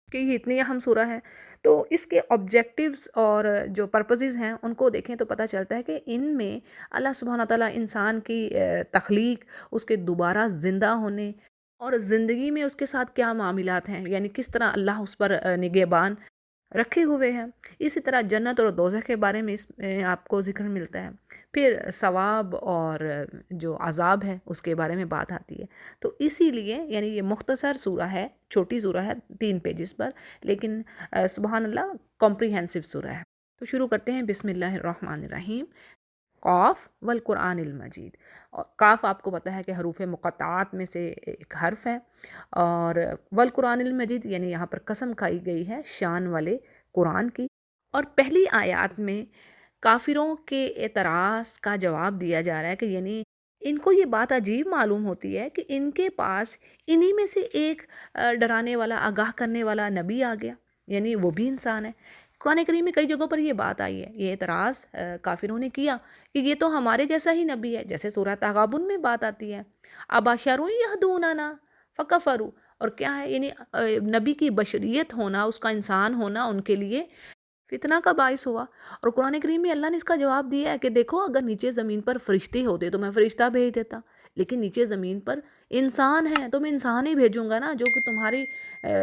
کہ یہ اتنی اہم سورہ ہے، تو اس کے آبجیکٹیوز اور جو پرپزز ہیں ان کو دیکھیں تو پتہ چلتا ہے کہ ان میں اللہ سبحانہ تعالیٰ انسان کی تخلیق، اس کے دوبارہ زندہ ہونے اور زندگی میں اس کے ساتھ کیا معاملات ہیں، یعنی کس طرح اللہ اس پر نگہبان رکھے ہوئے ہیں. اسی طرح جنت اور دوزخ کے بارے میں اس میں آپ کو ذکر ملتا ہے. پھر ثواب اور جو عذاب ہے اس کے بارے میں بات آتی ہے. تو اسی لیے یعنی یہ مختصر سورہ ہے، چھوٹی سورہ ہے 3 پیجز پر، لیکن سبحان اللہ کمپریہنسو سورہ ہے. تو شروع کرتے ہیں. بسم اللہ الرحمن الرحیم. قاف والقرآن المجید۔ اور قاف آپ کو پتہ ہے کہ حروف مقطعات میں سے ایک حرف ہے، اور والقرآن المجید یعنی یہاں پر قسم کھائی گئی ہے شان والے قرآن کی۔ اور پہلی آیات میں کافروں کے اعتراض کا جواب دیا جا رہا ہے کہ یعنی ان کو یہ بات عجیب معلوم ہوتی ہے کہ ان کے پاس انہی میں سے ایک ڈرانے والا، آگاہ کرنے والا نبی آ گیا، یعنی وہ بھی انسان ہے۔ قرآن کریم میں کئی جگہوں پر یہ بات آئی ہے، یہ اعتراض کافروں نے کیا کہ یہ تو ہمارے جیسا ہی نبی ہے، جیسے سورہ تغابن میں بات آتی ہے ابشر یہدوننا فکفروا، اور کیا ہے یعنی نبی کی بشریت ہونا، اس کا انسان ہونا ان کے لیے فتنہ کا باعث ہوا۔ اور قرآن کریم میں اللہ نے اس کا جواب دیا ہے کہ دیکھو اگر نیچے زمین پر فرشتے ہوتے تو میں فرشتہ بھیج دیتا، لیکن نیچے زمین پر انسان ہے تو میں انسان ہی بھیجوں گا نا، جو کہ تمہاری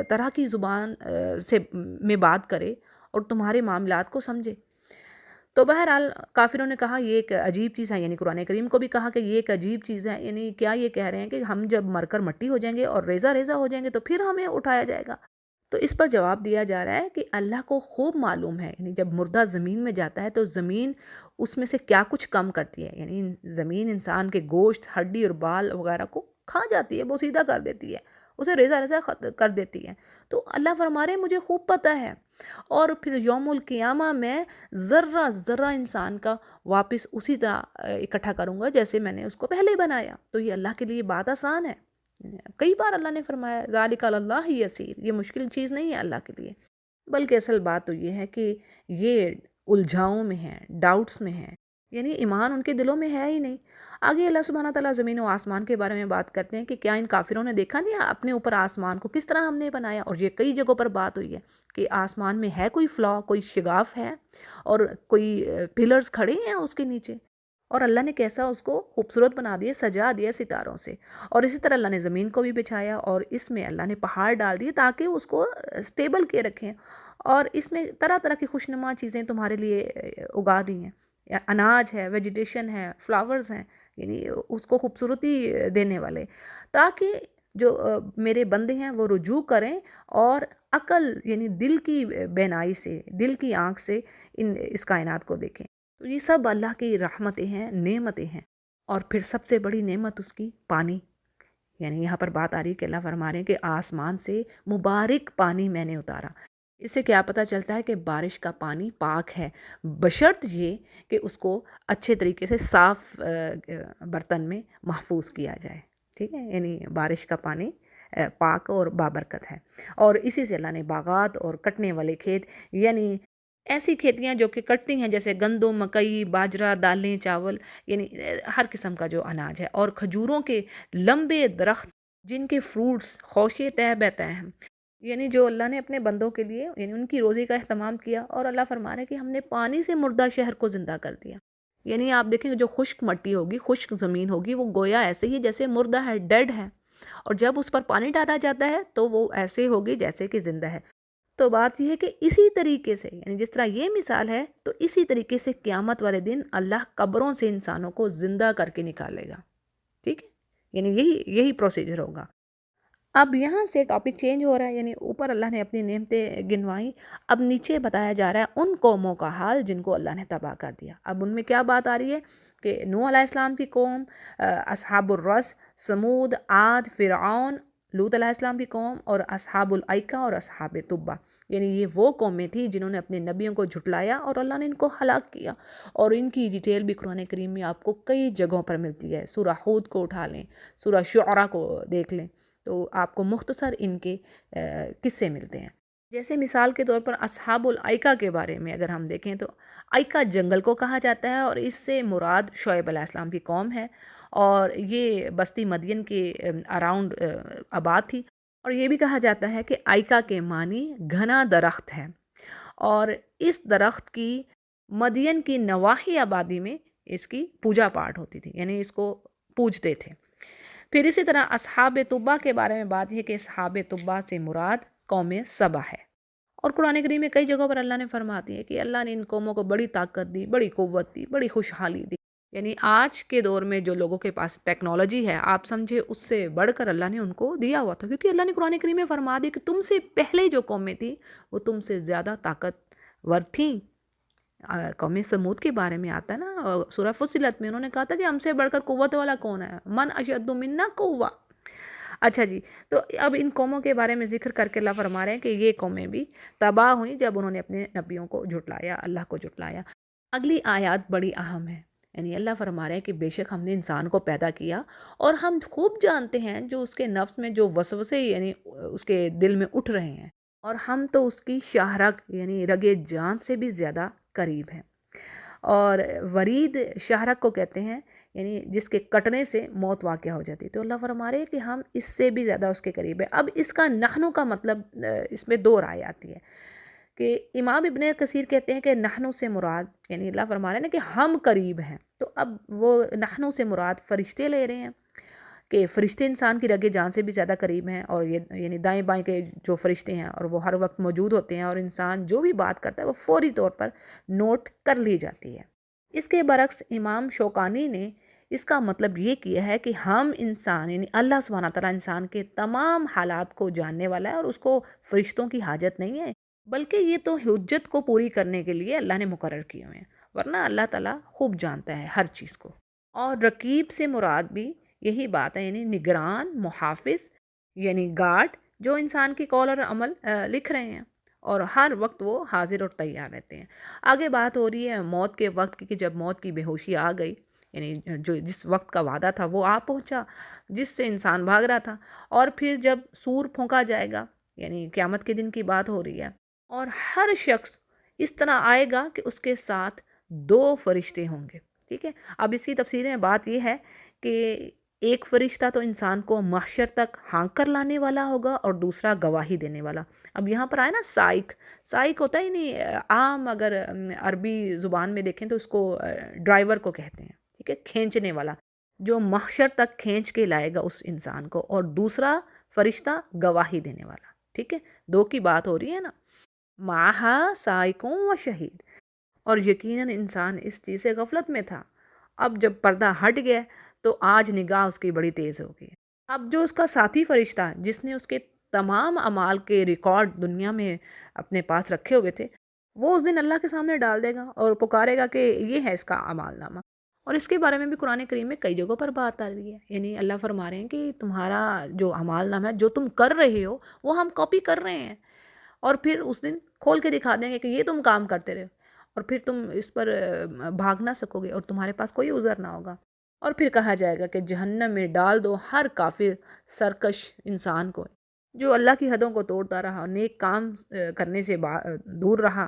طرح کی زبان سے میں بات کرے اور تمہارے معاملات کو سمجھے۔ تو بہرحال کافروں نے کہا یہ ایک عجیب چیز ہے، یعنی قرآن کریم کو بھی کہا کہ یہ ایک عجیب چیز ہے، یعنی کیا یہ کہہ رہے ہیں کہ ہم جب مر کر مٹی ہو جائیں گے اور ریزہ ریزہ ہو جائیں گے تو پھر ہمیں اٹھایا جائے گا؟ تو اس پر جواب دیا جا رہا ہے کہ اللہ کو خوب معلوم ہے، یعنی جب مردہ زمین میں جاتا ہے تو زمین اس میں سے کیا کچھ کم کرتی ہے، یعنی زمین انسان کے گوشت، ہڈی اور بال وغیرہ کو کھا جاتی ہے، بوسیدہ کر دیتی ہے، اسے ریزہ ریزہ کر دیتی ہے۔ تو اللہ فرما رہے ہیں مجھے خوب پتہ ہے، اور پھر یوم القیامہ میں ذرہ ذرہ انسان کا واپس اسی طرح اکٹھا کروں گا جیسے میں نے اس کو پہلے بنایا۔ تو یہ اللہ کے لیے بات آسان ہے، کئی بار اللہ نے فرمایا ذالک علی اللہ یسیر، یہ مشکل چیز نہیں ہے اللہ کے لیے، بلکہ اصل بات تو یہ ہے کہ یہ الجھاؤں میں ہیں، ڈاؤٹس میں ہیں، یعنی ایمان ان کے دلوں میں ہے ہی نہیں۔ آگے اللہ سبحانہ تعالیٰ زمین و آسمان کے بارے میں بات کرتے ہیں کہ کیا ان کافروں نے دیکھا نہیں اپنے اوپر آسمان کو کس طرح ہم نے بنایا، اور یہ کئی جگہوں پر بات ہوئی ہے کہ آسمان میں ہے کوئی فلا، کوئی شگاف ہے اور کوئی پلرز کھڑے ہیں اس کے نیچے، اور اللہ نے کیسا اس کو خوبصورت بنا دیا، سجا دیا ستاروں سے۔ اور اسی طرح اللہ نے زمین کو بھی بچھایا، اور اس میں اللہ نے پہاڑ ڈال دیے تاکہ اس کو سٹیبل کے رکھیں، اور اس میں طرح طرح کی خوشنما چیزیں تمہارے لیے اگا دی ہیں، اناج ہے، ویجیٹیشن ہے، فلاورز ہیں، یعنی اس کو خوبصورتی دینے والے، تاکہ جو میرے بندے ہیں وہ رجوع کریں اور عقل یعنی دل کی بینائی سے، دل کی آنکھ سے اس کائنات کو دیکھیں۔ تو یہ سب اللہ کی رحمتیں ہیں، نعمتیں ہیں۔ اور پھر سب سے بڑی نعمت اس کی پانی، یعنی یہاں پر بات آ رہی ہے کہ اللہ فرما رہے ہیں کہ آسمان سے مبارک پانی میں نے اتارا۔ اس سے کیا پتہ چلتا ہے کہ بارش کا پانی پاک ہے، بشرط یہ کہ اس کو اچھے طریقے سے صاف برتن میں محفوظ کیا جائے، ٹھیک ہے، یعنی بارش کا پانی پاک اور بابرکت ہے۔ اور اسی سے اللہ نے باغات اور کٹنے والے کھیت، یعنی ایسی کھیتیاں جو کہ کٹتی ہیں جیسے گندم، مکئی، باجرہ، دالیں، چاول، یعنی ہر قسم کا جو اناج ہے، اور کھجوروں کے لمبے درخت جن کے فروٹس خوشے تہ بہ تہ ہیں، یعنی جو اللہ نے اپنے بندوں کے لیے یعنی ان کی روزی کا اہتمام کیا۔ اور اللہ فرما رہے ہیں کہ ہم نے پانی سے مردہ شہر کو زندہ کر دیا، یعنی آپ دیکھیں جو خشک مٹی ہوگی، خشک زمین ہوگی، وہ گویا ایسے ہی جیسے مردہ ہے، ڈیڈ ہے، اور جب اس پر پانی ڈالا جاتا ہے تو وہ ایسے ہوگی جیسے کہ زندہ ہے۔ تو بات یہ ہے کہ اسی طریقے سے، یعنی جس طرح یہ مثال ہے، تو اسی طریقے سے قیامت والے دن اللہ قبروں سے انسانوں کو زندہ کر کے نکالے گا، ٹھیک ہے، یعنی یہی پروسیجر ہوگا۔ اب یہاں سے ٹاپک چینج ہو رہا ہے، یعنی اوپر اللہ نے اپنی نعمتیں گنوائیں، اب نیچے بتایا جا رہا ہے ان قوموں کا حال جن کو اللہ نے تباہ کر دیا۔ اب ان میں کیا بات آ رہی ہے کہ نوح علیہ السلام کی قوم، اصحاب الرس، سمود، عاد، فرعون، لوط علیہ السلام کی قوم، اور اصحاب الائکہ اور اصحاب تبہ، یعنی یہ وہ قومیں تھیں جنہوں نے اپنے نبیوں کو جھٹلایا اور اللہ نے ان کو ہلاک کیا۔ اور ان کی ڈیٹیل بھی قرآن کریم میں آپ کو کئی جگہوں پر ملتی ہے، سورہ ہود کو اٹھا لیں، سورہ شعراء کو دیکھ لیں، تو آپ کو مختصر ان کے قصے ملتے ہیں۔ جیسے مثال کے طور پر اصحاب الائکہ کے بارے میں اگر ہم دیکھیں توائکہ جنگل کو کہا جاتا ہے، اور اس سے مراد شعیب علیہ السلام کی قوم ہے، اور یہ بستی مدین کے اراؤنڈ آباد تھی۔ اور یہ بھی کہا جاتا ہے کہ آئکہ کے معنی گھنا درخت ہے، اور اس درخت کی مدین کی نواحی آبادی میں اس کی پوجا پاٹ ہوتی تھی، یعنی اس کو پوجتے تھے۔ پھر اسی طرح اصحاب طبہ کے بارے میں بات ہے کہ اصحاب طبہ سے مراد قوم سبا ہے۔ اور قرآن کریم میں کئی جگہوں پر اللہ نے فرماتی ہے کہ اللہ نے ان قوموں کو بڑی طاقت دی، بڑی قوت دی، بڑی خوشحالی دی، یعنی آج کے دور میں جو لوگوں کے پاس ٹیکنالوجی ہے، آپ سمجھے اس سے بڑھ کر اللہ نے ان کو دیا ہوا تھا، کیونکہ اللہ نے قرآن کریم میں فرما دی کہ تم سے پہلے جو قومیں تھیں وہ تم سے زیادہ طاقتور تھیں، قوم سمود کے بارے میں آتا ہے نا سورہ فصلت میں، انہوں نے کہا تھا کہ ہم سے بڑھ کر قوت والا کون ہے، من اشد منا قوہ۔ اچھا جی، تو اب ان قوموں کے بارے میں ذکر کر کے اللہ فرما رہے ہیں کہ یہ قومیں بھی تباہ ہوئیں جب انہوں نے اپنے نبیوں کو جھٹلایا، اللہ کو جھٹلایا۔ اگلی آیات بڑی اہم ہے، یعنی اللہ فرما رہے ہیں کہ بے شک ہم نے انسان کو پیدا کیا اور ہم خوب جانتے ہیں جو اس کے نفس میں جو وسوسے یعنی اس کے دل میں اٹھ رہے ہیں، اور ہم تو اس کی شاہرگ یعنی رگ جان سے بھی زیادہ قریب ہیں۔ اور ورید شاہرگ کو کہتے ہیں، یعنی جس کے کٹنے سے موت واقع ہو جاتی ہے، تو اللہ فرما رہے ہیں کہ ہم اس سے بھی زیادہ اس کے قریب ہے۔ اب اس کا نحنو کا مطلب اس میں دو رائے آتی ہے کہ امام ابن کثیر کہتے ہیں کہ نحنو سے مراد، یعنی اللہ فرما رہے ہیں کہ ہم قریب ہیں، تو اب وہ نحنو سے مراد فرشتے لے رہے ہیں کہ فرشتے انسان کی رگ جان سے بھی زیادہ قریب ہیں، اور یہ یعنی دائیں بائیں کے جو فرشتے ہیں اور وہ ہر وقت موجود ہوتے ہیں، اور انسان جو بھی بات کرتا ہے وہ فوری طور پر نوٹ کر لی جاتی ہے۔ اس کے برعکس امام شوکانی نے اس کا مطلب یہ کیا ہے کہ ہم انسان یعنی اللہ سبحانہ تعالیٰ انسان کے تمام حالات کو جاننے والا ہے، اور اس کو فرشتوں کی حاجت نہیں ہے، بلکہ یہ تو حجت کو پوری کرنے کے لیے اللہ نے مقرر کیے ہوئے ہیں، ورنہ اللہ تعالیٰ خوب جانتا ہے ہر چیز کو۔ اور رقیب سے مراد بھی یہی بات ہے، یعنی نگران، محافظ، یعنی گارڈ، جو انسان کی قول اور عمل لکھ رہے ہیں، اور ہر وقت وہ حاضر اور تیار رہتے ہیں۔ آگے بات ہو رہی ہے موت کے وقت کی، کہ جب موت کی بے ہوشی آ گئی، یعنی جس وقت کا وعدہ تھا وہ آ پہنچا جس سے انسان بھاگ رہا تھا، اور پھر جب سور پھونکا جائے گا، یعنی قیامت کے دن کی بات ہو رہی ہے، اور ہر شخص اس طرح آئے گا کہ اس کے ساتھ دو فرشتے ہوں گے، ٹھیک ہے۔ اب اس کی تفسیر میں بات یہ ہے کہ ایک فرشتہ تو انسان کو محشر تک ہانک کر لانے والا ہوگا، اور دوسرا گواہی دینے والا۔ اب یہاں پر آئے نا سائق، سائق ہوتا ہی نہیں عام، اگر عربی زبان میں دیکھیں تو اس کو ڈرائیور کو کہتے ہیں، ٹھیک ہے، کھینچنے والا، جو محشر تک کھینچ کے لائے گا اس انسان کو، اور دوسرا فرشتہ گواہی دینے والا، ٹھیک ہے، دو کی بات ہو رہی ہے نا، ماہا سائقوں و شہید۔ اور یقیناً انسان اس چیز سے غفلت میں تھا، اب جب پردہ ہٹ گیا تو آج نگاہ اس کی بڑی تیز ہو گئی۔ اب جو اس کا ساتھی فرشتہ جس نے اس کے تمام اعمال کے ریکارڈ دنیا میں اپنے پاس رکھے ہوئے تھے، وہ اس دن اللہ کے سامنے ڈال دے گا اور پکارے گا کہ یہ ہے اس کا اعمال نامہ۔ اور اس کے بارے میں بھی قرآن کریم میں کئی جگہوں پر بات آ رہی ہے، یعنی اللہ فرما رہے ہیں کہ تمہارا جو اعمال نامہ ہے جو تم کر رہے ہو وہ ہم کاپی کر رہے ہیں، اور پھر اس دن کھول کے دکھا دیں گے کہ یہ تم کام کرتے رہے، اور پھر تم اس پر بھاگ نہ سکو گے، اور تمہارے پاس کوئی عذر نہ ہوگا۔ اور پھر کہا جائے گا کہ جہنم میں ڈال دو ہر کافر سرکش انسان کو، جو اللہ کی حدوں کو توڑتا رہا، نیک کام کرنے سے دور رہا،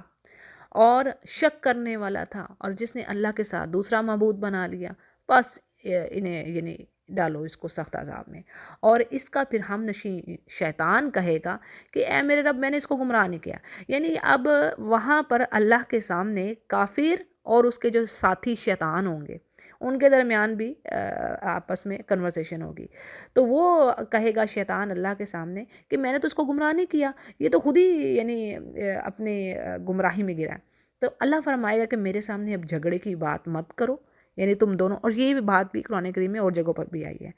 اور شک کرنے والا تھا، اور جس نے اللہ کے ساتھ دوسرا معبود بنا لیا، بس انہیں یعنی ڈالو اس کو سخت عذاب میں۔ اور اس کا پھر ہم نشین شیطان کہے گا کہ اے میرے رب، میں نے اس کو گمراہ نہیں کیا، یعنی اب وہاں پر اللہ کے سامنے کافر اور اس کے جو ساتھی شیطان ہوں گے، ان کے درمیان بھی آپس میں کنورسیشن ہوگی، تو وہ کہے گا شیطان اللہ کے سامنے کہ میں نے تو اس کو گمراہ نہیں کیا، یہ تو خود ہی یعنی اپنے گمراہی میں گرا ہے۔ تو اللہ فرمائے گا کہ میرے سامنے اب جھگڑے کی بات مت کرو، یعنی تم دونوں، اور یہ بات بھی قرآن کریم میں اور جگہوں پر بھی آئی ہے۔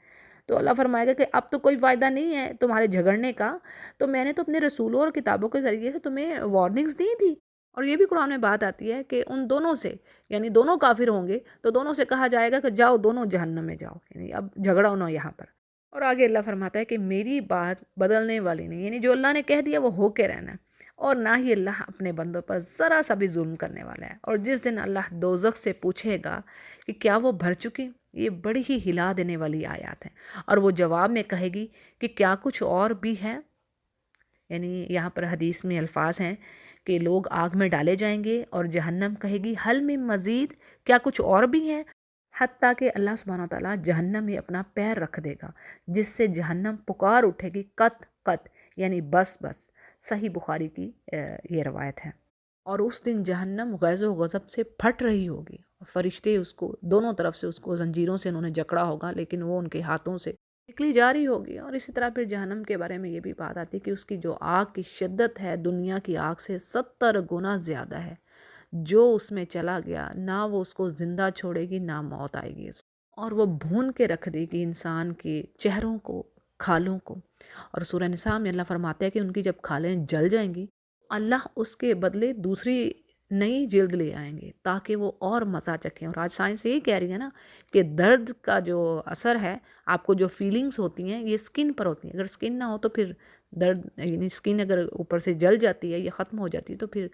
تو اللہ فرمائے گا کہ اب تو کوئی فائدہ نہیں ہے تمہارے جھگڑنے کا، تو میں نے تو اپنے رسولوں اور کتابوں کے ذریعے سے تمہیں وارننگز دی تھی۔ اور یہ بھی قرآن میں بات آتی ہے کہ ان دونوں سے، یعنی دونوں کافر ہوں گے تو دونوں سے کہا جائے گا کہ جاؤ دونوں جہنم میں جاؤ، یعنی اب جھگڑا ہونا یہاں پر۔ اور آگے اللہ فرماتا ہے کہ میری بات بدلنے والی نہیں، یعنی جو اللہ نے کہہ دیا وہ ہو کے رہنا ہے، اور نہ ہی اللہ اپنے بندوں پر ذرا سا بھی ظلم کرنے والا ہے۔ اور جس دن اللہ دوزخ سے پوچھے گا کہ کیا وہ بھر چکی، یہ بڑی ہی ہلا دینے والی آیات ہیں، اور وہ جواب میں کہے گی کہ کیا کچھ اور بھی ہے، یعنی یہاں پر حدیث میں الفاظ ہیں کہ لوگ آگ میں ڈالے جائیں گے اور جہنم کہے گی حل میں مزید، کیا کچھ اور بھی ہے، حتیٰ کہ اللہ سبحانہ وتعالیٰ جہنم میں اپنا پیر رکھ دے گا، جس سے جہنم پکار اٹھے گی قط قط، یعنی بس بس۔ صحیح بخاری کی یہ روایت ہے۔ اور اس دن جہنم غیظ و غضب سے پھٹ رہی ہوگی، فرشتے اس کو دونوں طرف سے اس کو زنجیروں سے انہوں نے جکڑا ہوگا، لیکن وہ ان کے ہاتھوں سے نکلی جا رہی ہوگی۔ اور اسی طرح پھر جہنم کے بارے میں یہ بھی بات آتی ہے کہ اس کی جو آگ کی شدت ہے دنیا کی آگ سے 70 گنا زیادہ ہے، جو اس میں چلا گیا نہ وہ اس کو زندہ چھوڑے گی نہ موت آئے گی، اور وہ بھون کے رکھ دے گی انسان کے چہروں کو، کھالوں کو۔ اور سورہ نساء میں اللہ فرماتے ہیں کہ ان کی جب کھالیں جل جائیں گی، اللہ اس کے بدلے دوسری نئی جلد لے آئیں گے تاکہ وہ اور مزہ چکھیں۔ اور آج سائنس یہی کہہ رہی ہے نا کہ درد کا جو اثر ہے، آپ کو جو فیلنگز ہوتی ہیں یہ اسکن پر ہوتی ہیں، اگر اسکن نہ ہو تو پھر درد، یعنی اسکن اگر اوپر سے جل جاتی ہے یا ختم ہو جاتی ہے تو پھر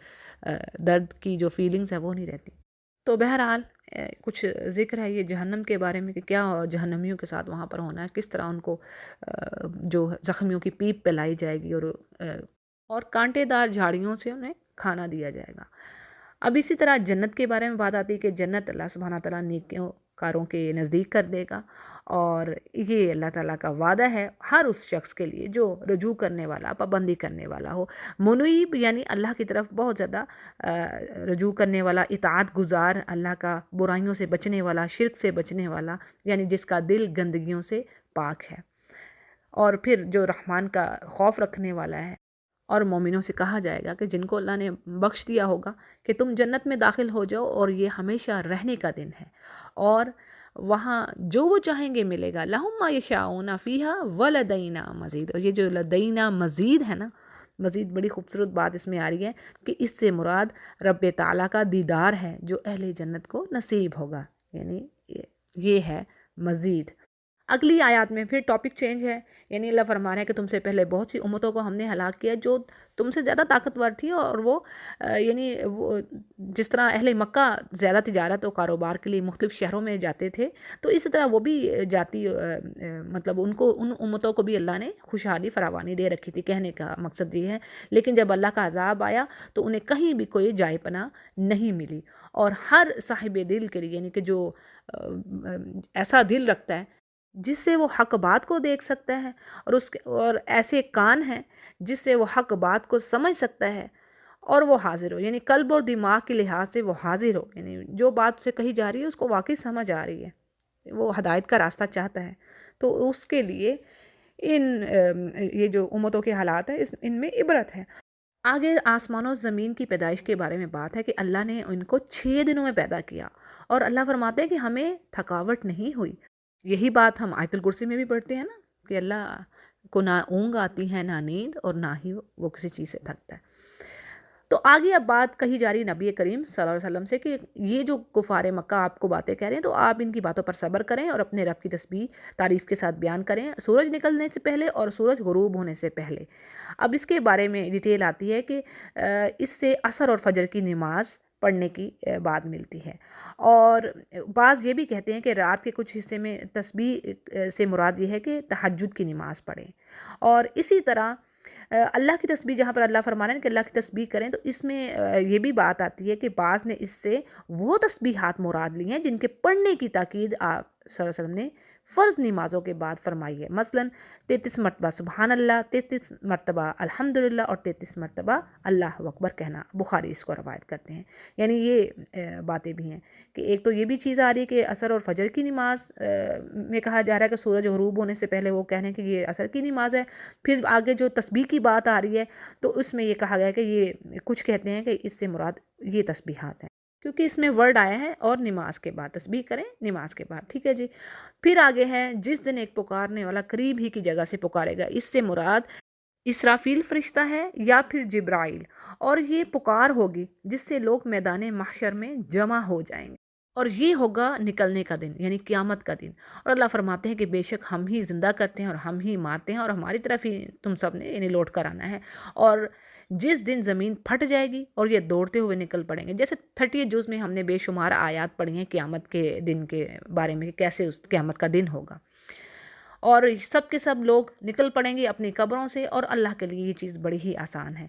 درد کی جو فیلنگز ہے وہ نہیں رہتی۔ تو بہرحال کچھ ذکر ہے یہ جہنم کے بارے میں کہ کیا جہنمیوں کے ساتھ وہاں پر ہونا ہے، کس طرح ان کو جو زخمیوں کی پیپ پلائی جائے گی اور کانٹے دار جھاڑیوں سے انہیں کھانا دیا جائے گا۔ اب اسی طرح جنت کے بارے میں بات آتی ہے کہ جنت اللہ سبحانہ تعالیٰ نیکوں کاروں کے نزدیک کر دے گا، اور یہ اللہ تعالیٰ کا وعدہ ہے ہر اس شخص کے لیے جو رجوع کرنے والا، پابندی کرنے والا ہو، منیب یعنی اللہ کی طرف بہت زیادہ رجوع کرنے والا، اطاعت گزار، اللہ کا برائیوں سے بچنے والا، شرک سے بچنے والا، یعنی جس کا دل گندگیوں سے پاک ہے، اور پھر جو رحمان کا خوف رکھنے والا ہے۔ اور مومنوں سے کہا جائے گا کہ جن کو اللہ نے بخش دیا ہوگا کہ تم جنت میں داخل ہو جاؤ، اور یہ ہمیشہ رہنے کا دن ہے، اور وہاں جو وہ چاہیں گے ملے گا، لَهُم مَا يَشَاءُونَ فِيهَا وَلَدَيْنَا مَزِيدٌ۔ اور یہ جو لدینا مزید ہے نا، مزید بڑی خوبصورت بات اس میں آ رہی ہے کہ اس سے مراد رب تعالیٰ کا دیدار ہے جو اہل جنت کو نصیب ہوگا، یعنی یہ ہے مزید۔ اگلی آیات میں پھر ٹاپک چینج ہے، یعنی اللہ فرما رہا ہے کہ تم سے پہلے بہت سی امتوں کو ہم نے ہلاک کیا جو تم سے زیادہ طاقتور تھی، اور وہ یعنی وہ جس طرح اہل مکہ زیادہ تجارت و کاروبار کے لیے مختلف شہروں میں جاتے تھے، تو اسی طرح وہ بھی جاتی مطلب ان امتوں کو بھی اللہ نے خوشحالی فراوانی دے رکھی تھی، کہنے کا مقصد یہ ہے۔ لیکن جب اللہ کا عذاب آیا تو انہیں کہیں بھی کوئی جائے پناہ نہیں ملی، اور ہر صاحب دل کے لیے، یعنی کہ جو ایسا دل رکھتا ہے جس سے وہ حق بات کو دیکھ سکتا ہے، اور ایسے کان ہیں جس سے وہ حق بات کو سمجھ سکتا ہے، اور وہ حاضر ہو، یعنی قلب اور دماغ کے لحاظ سے وہ حاضر ہو، یعنی جو بات اسے کہی جا رہی ہے اس کو واقعی سمجھ آ رہی ہے، وہ ہدایت کا راستہ چاہتا ہے، تو اس کے لیے یہ جو امتوں کے حالات ہیں ان میں عبرت ہے۔ آگے آسمان و زمین کی پیدائش کے بارے میں بات ہے کہ اللہ نے ان کو 6 دنوں میں پیدا کیا، اور اللہ فرماتے ہیں کہ ہمیں تھکاوٹ نہیں ہوئی۔ یہی بات ہم آیت الکرسی میں بھی پڑھتے ہیں نا کہ اللہ کو نہ اونگ آتی ہے، نہ نیند، اور نہ ہی وہ کسی چیز سے تھکتا ہے۔ تو آگے اب بات کہی جا رہی نبی کریم صلی اللہ علیہ وسلم سے کہ یہ جو کفار مکہ آپ کو باتیں کہہ رہے ہیں تو آپ ان کی باتوں پر صبر کریں اور اپنے رب کی تسبیح تعریف کے ساتھ بیان کریں، سورج نکلنے سے پہلے اور سورج غروب ہونے سے پہلے۔ اب اس کے بارے میں ڈیٹیل آتی ہے کہ اس سے عصر اور فجر کی نماز پڑھنے کی بات ملتی ہے، اور بعض یہ بھی کہتے ہیں کہ رات کے کچھ حصے میں تسبیح سے مراد یہ ہے کہ تہجد کی نماز پڑھیں، اور اسی طرح اللہ کی تسبیح جہاں پر اللہ فرما رہے ہیں کہ اللہ کی تسبیح کریں، تو اس میں یہ بھی بات آتی ہے کہ بعض نے اس سے وہ تسبیحات مراد لی ہیں جن کے پڑھنے کی تاکید آپ صلی اللہ علیہ وسلم نے فرض نمازوں کے بعد فرمائی ہے، مثلاً 33 مرتبہ سبحان اللہ، 33 مرتبہ الحمدللہ، اور 33 مرتبہ اللہ اکبر کہنا۔ بخاری اس کو روایت کرتے ہیں، یعنی یہ باتیں بھی ہیں کہ ایک تو یہ بھی چیز آ رہی ہے کہ عصر اور فجر کی نماز میں کہا جا رہا ہے کہ سورج غروب ہونے سے پہلے وہ کہنے کہ یہ عصر کی نماز ہے، پھر آگے جو تسبیح کی بات آ رہی ہے تو اس میں یہ کہا گیا ہے کہ یہ کچھ کہتے ہیں کہ اس سے مراد یہ تسبیحات ہیں، کیونکہ اس میں ورڈ آیا ہے اور نماز کے بعد تسبیح کریں، نماز کے بعد، ٹھیک ہے جی۔ پھر آگے ہے جس دن ایک پکارنے والا قریب ہی کی جگہ سے پکارے گا، اس سے مراد اسرافیل فرشتہ ہے یا پھر جبرائیل، اور یہ پکار ہوگی جس سے لوگ میدان محشر میں جمع ہو جائیں گے، اور یہ ہوگا نکلنے کا دن، یعنی قیامت کا دن۔ اور اللہ فرماتے ہیں کہ بے شک ہم ہی زندہ کرتے ہیں اور ہم ہی مارتے ہیں، اور ہماری طرف ہی تم سب نے یعنی لوٹ کر آنا ہے، اور جس دن زمین پھٹ جائے گی اور یہ دوڑتے ہوئے نکل پڑیں گے، جیسے 30 جز میں ہم نے بے شمار آیات پڑھی ہیں قیامت کے دن کے بارے میں کہ کیسے اس قیامت کا دن ہوگا، اور سب کے سب لوگ نکل پڑیں گے اپنی قبروں سے، اور اللہ کے لیے یہ چیز بڑی ہی آسان ہے۔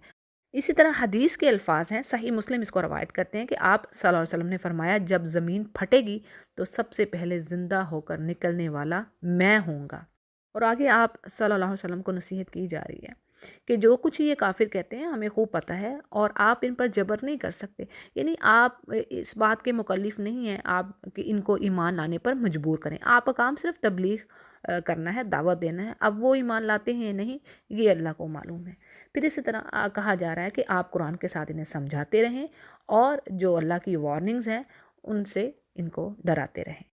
اسی طرح حدیث کے الفاظ ہیں، صحیح مسلم اس کو روایت کرتے ہیں کہ آپ صلی اللہ علیہ وسلم نے فرمایا جب زمین پھٹے گی تو سب سے پہلے زندہ ہو کر نکلنے والا میں ہوں گا، اور آگے آپ صلی اللہ علیہ وسلم کو نصیحت کی جا رہی ہے کہ جو کچھ یہ کافر کہتے ہیں ہمیں خوب پتہ ہے، اور آپ ان پر جبر نہیں کر سکتے، یعنی آپ اس بات کے مکلف نہیں ہیں آپ کہ ان کو ایمان لانے پر مجبور کریں، آپ کا کام صرف تبلیغ کرنا ہے، دعوت دینا ہے، اب وہ ایمان لاتے ہیں یا نہیں یہ اللہ کو معلوم ہے۔ پھر اسی طرح کہا جا رہا ہے کہ آپ قرآن کے ساتھ انہیں سمجھاتے رہیں، اور جو اللہ کی وارننگز ہیں ان سے ان کو ڈراتے رہیں۔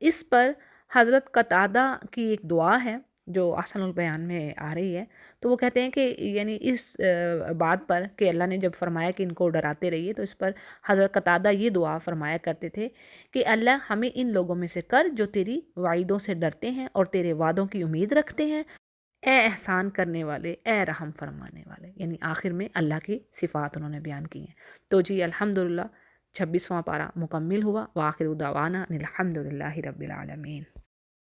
اس پر حضرت قتادہ کی ایک دعا ہے جو احسن البیان میں آ رہی ہے، تو وہ کہتے ہیں کہ یعنی اس بات پر کہ اللہ نے جب فرمایا کہ ان کو ڈراتے رہیے، تو اس پر حضرت قتادہ یہ دعا فرمایا کرتے تھے کہ اللہ ہمیں ان لوگوں میں سے کر جو تیری وعیدوں سے ڈرتے ہیں اور تیرے وعدوں کی امید رکھتے ہیں، اے احسان کرنے والے، اے رحم فرمانے والے، یعنی آخر میں اللہ کی صفات انہوں نے بیان کی ہیں۔ تو جی الحمدللہ 26واں پارہ مکمل ہوا، وآخر دعوانا ان الحمد للہ رب العالمین۔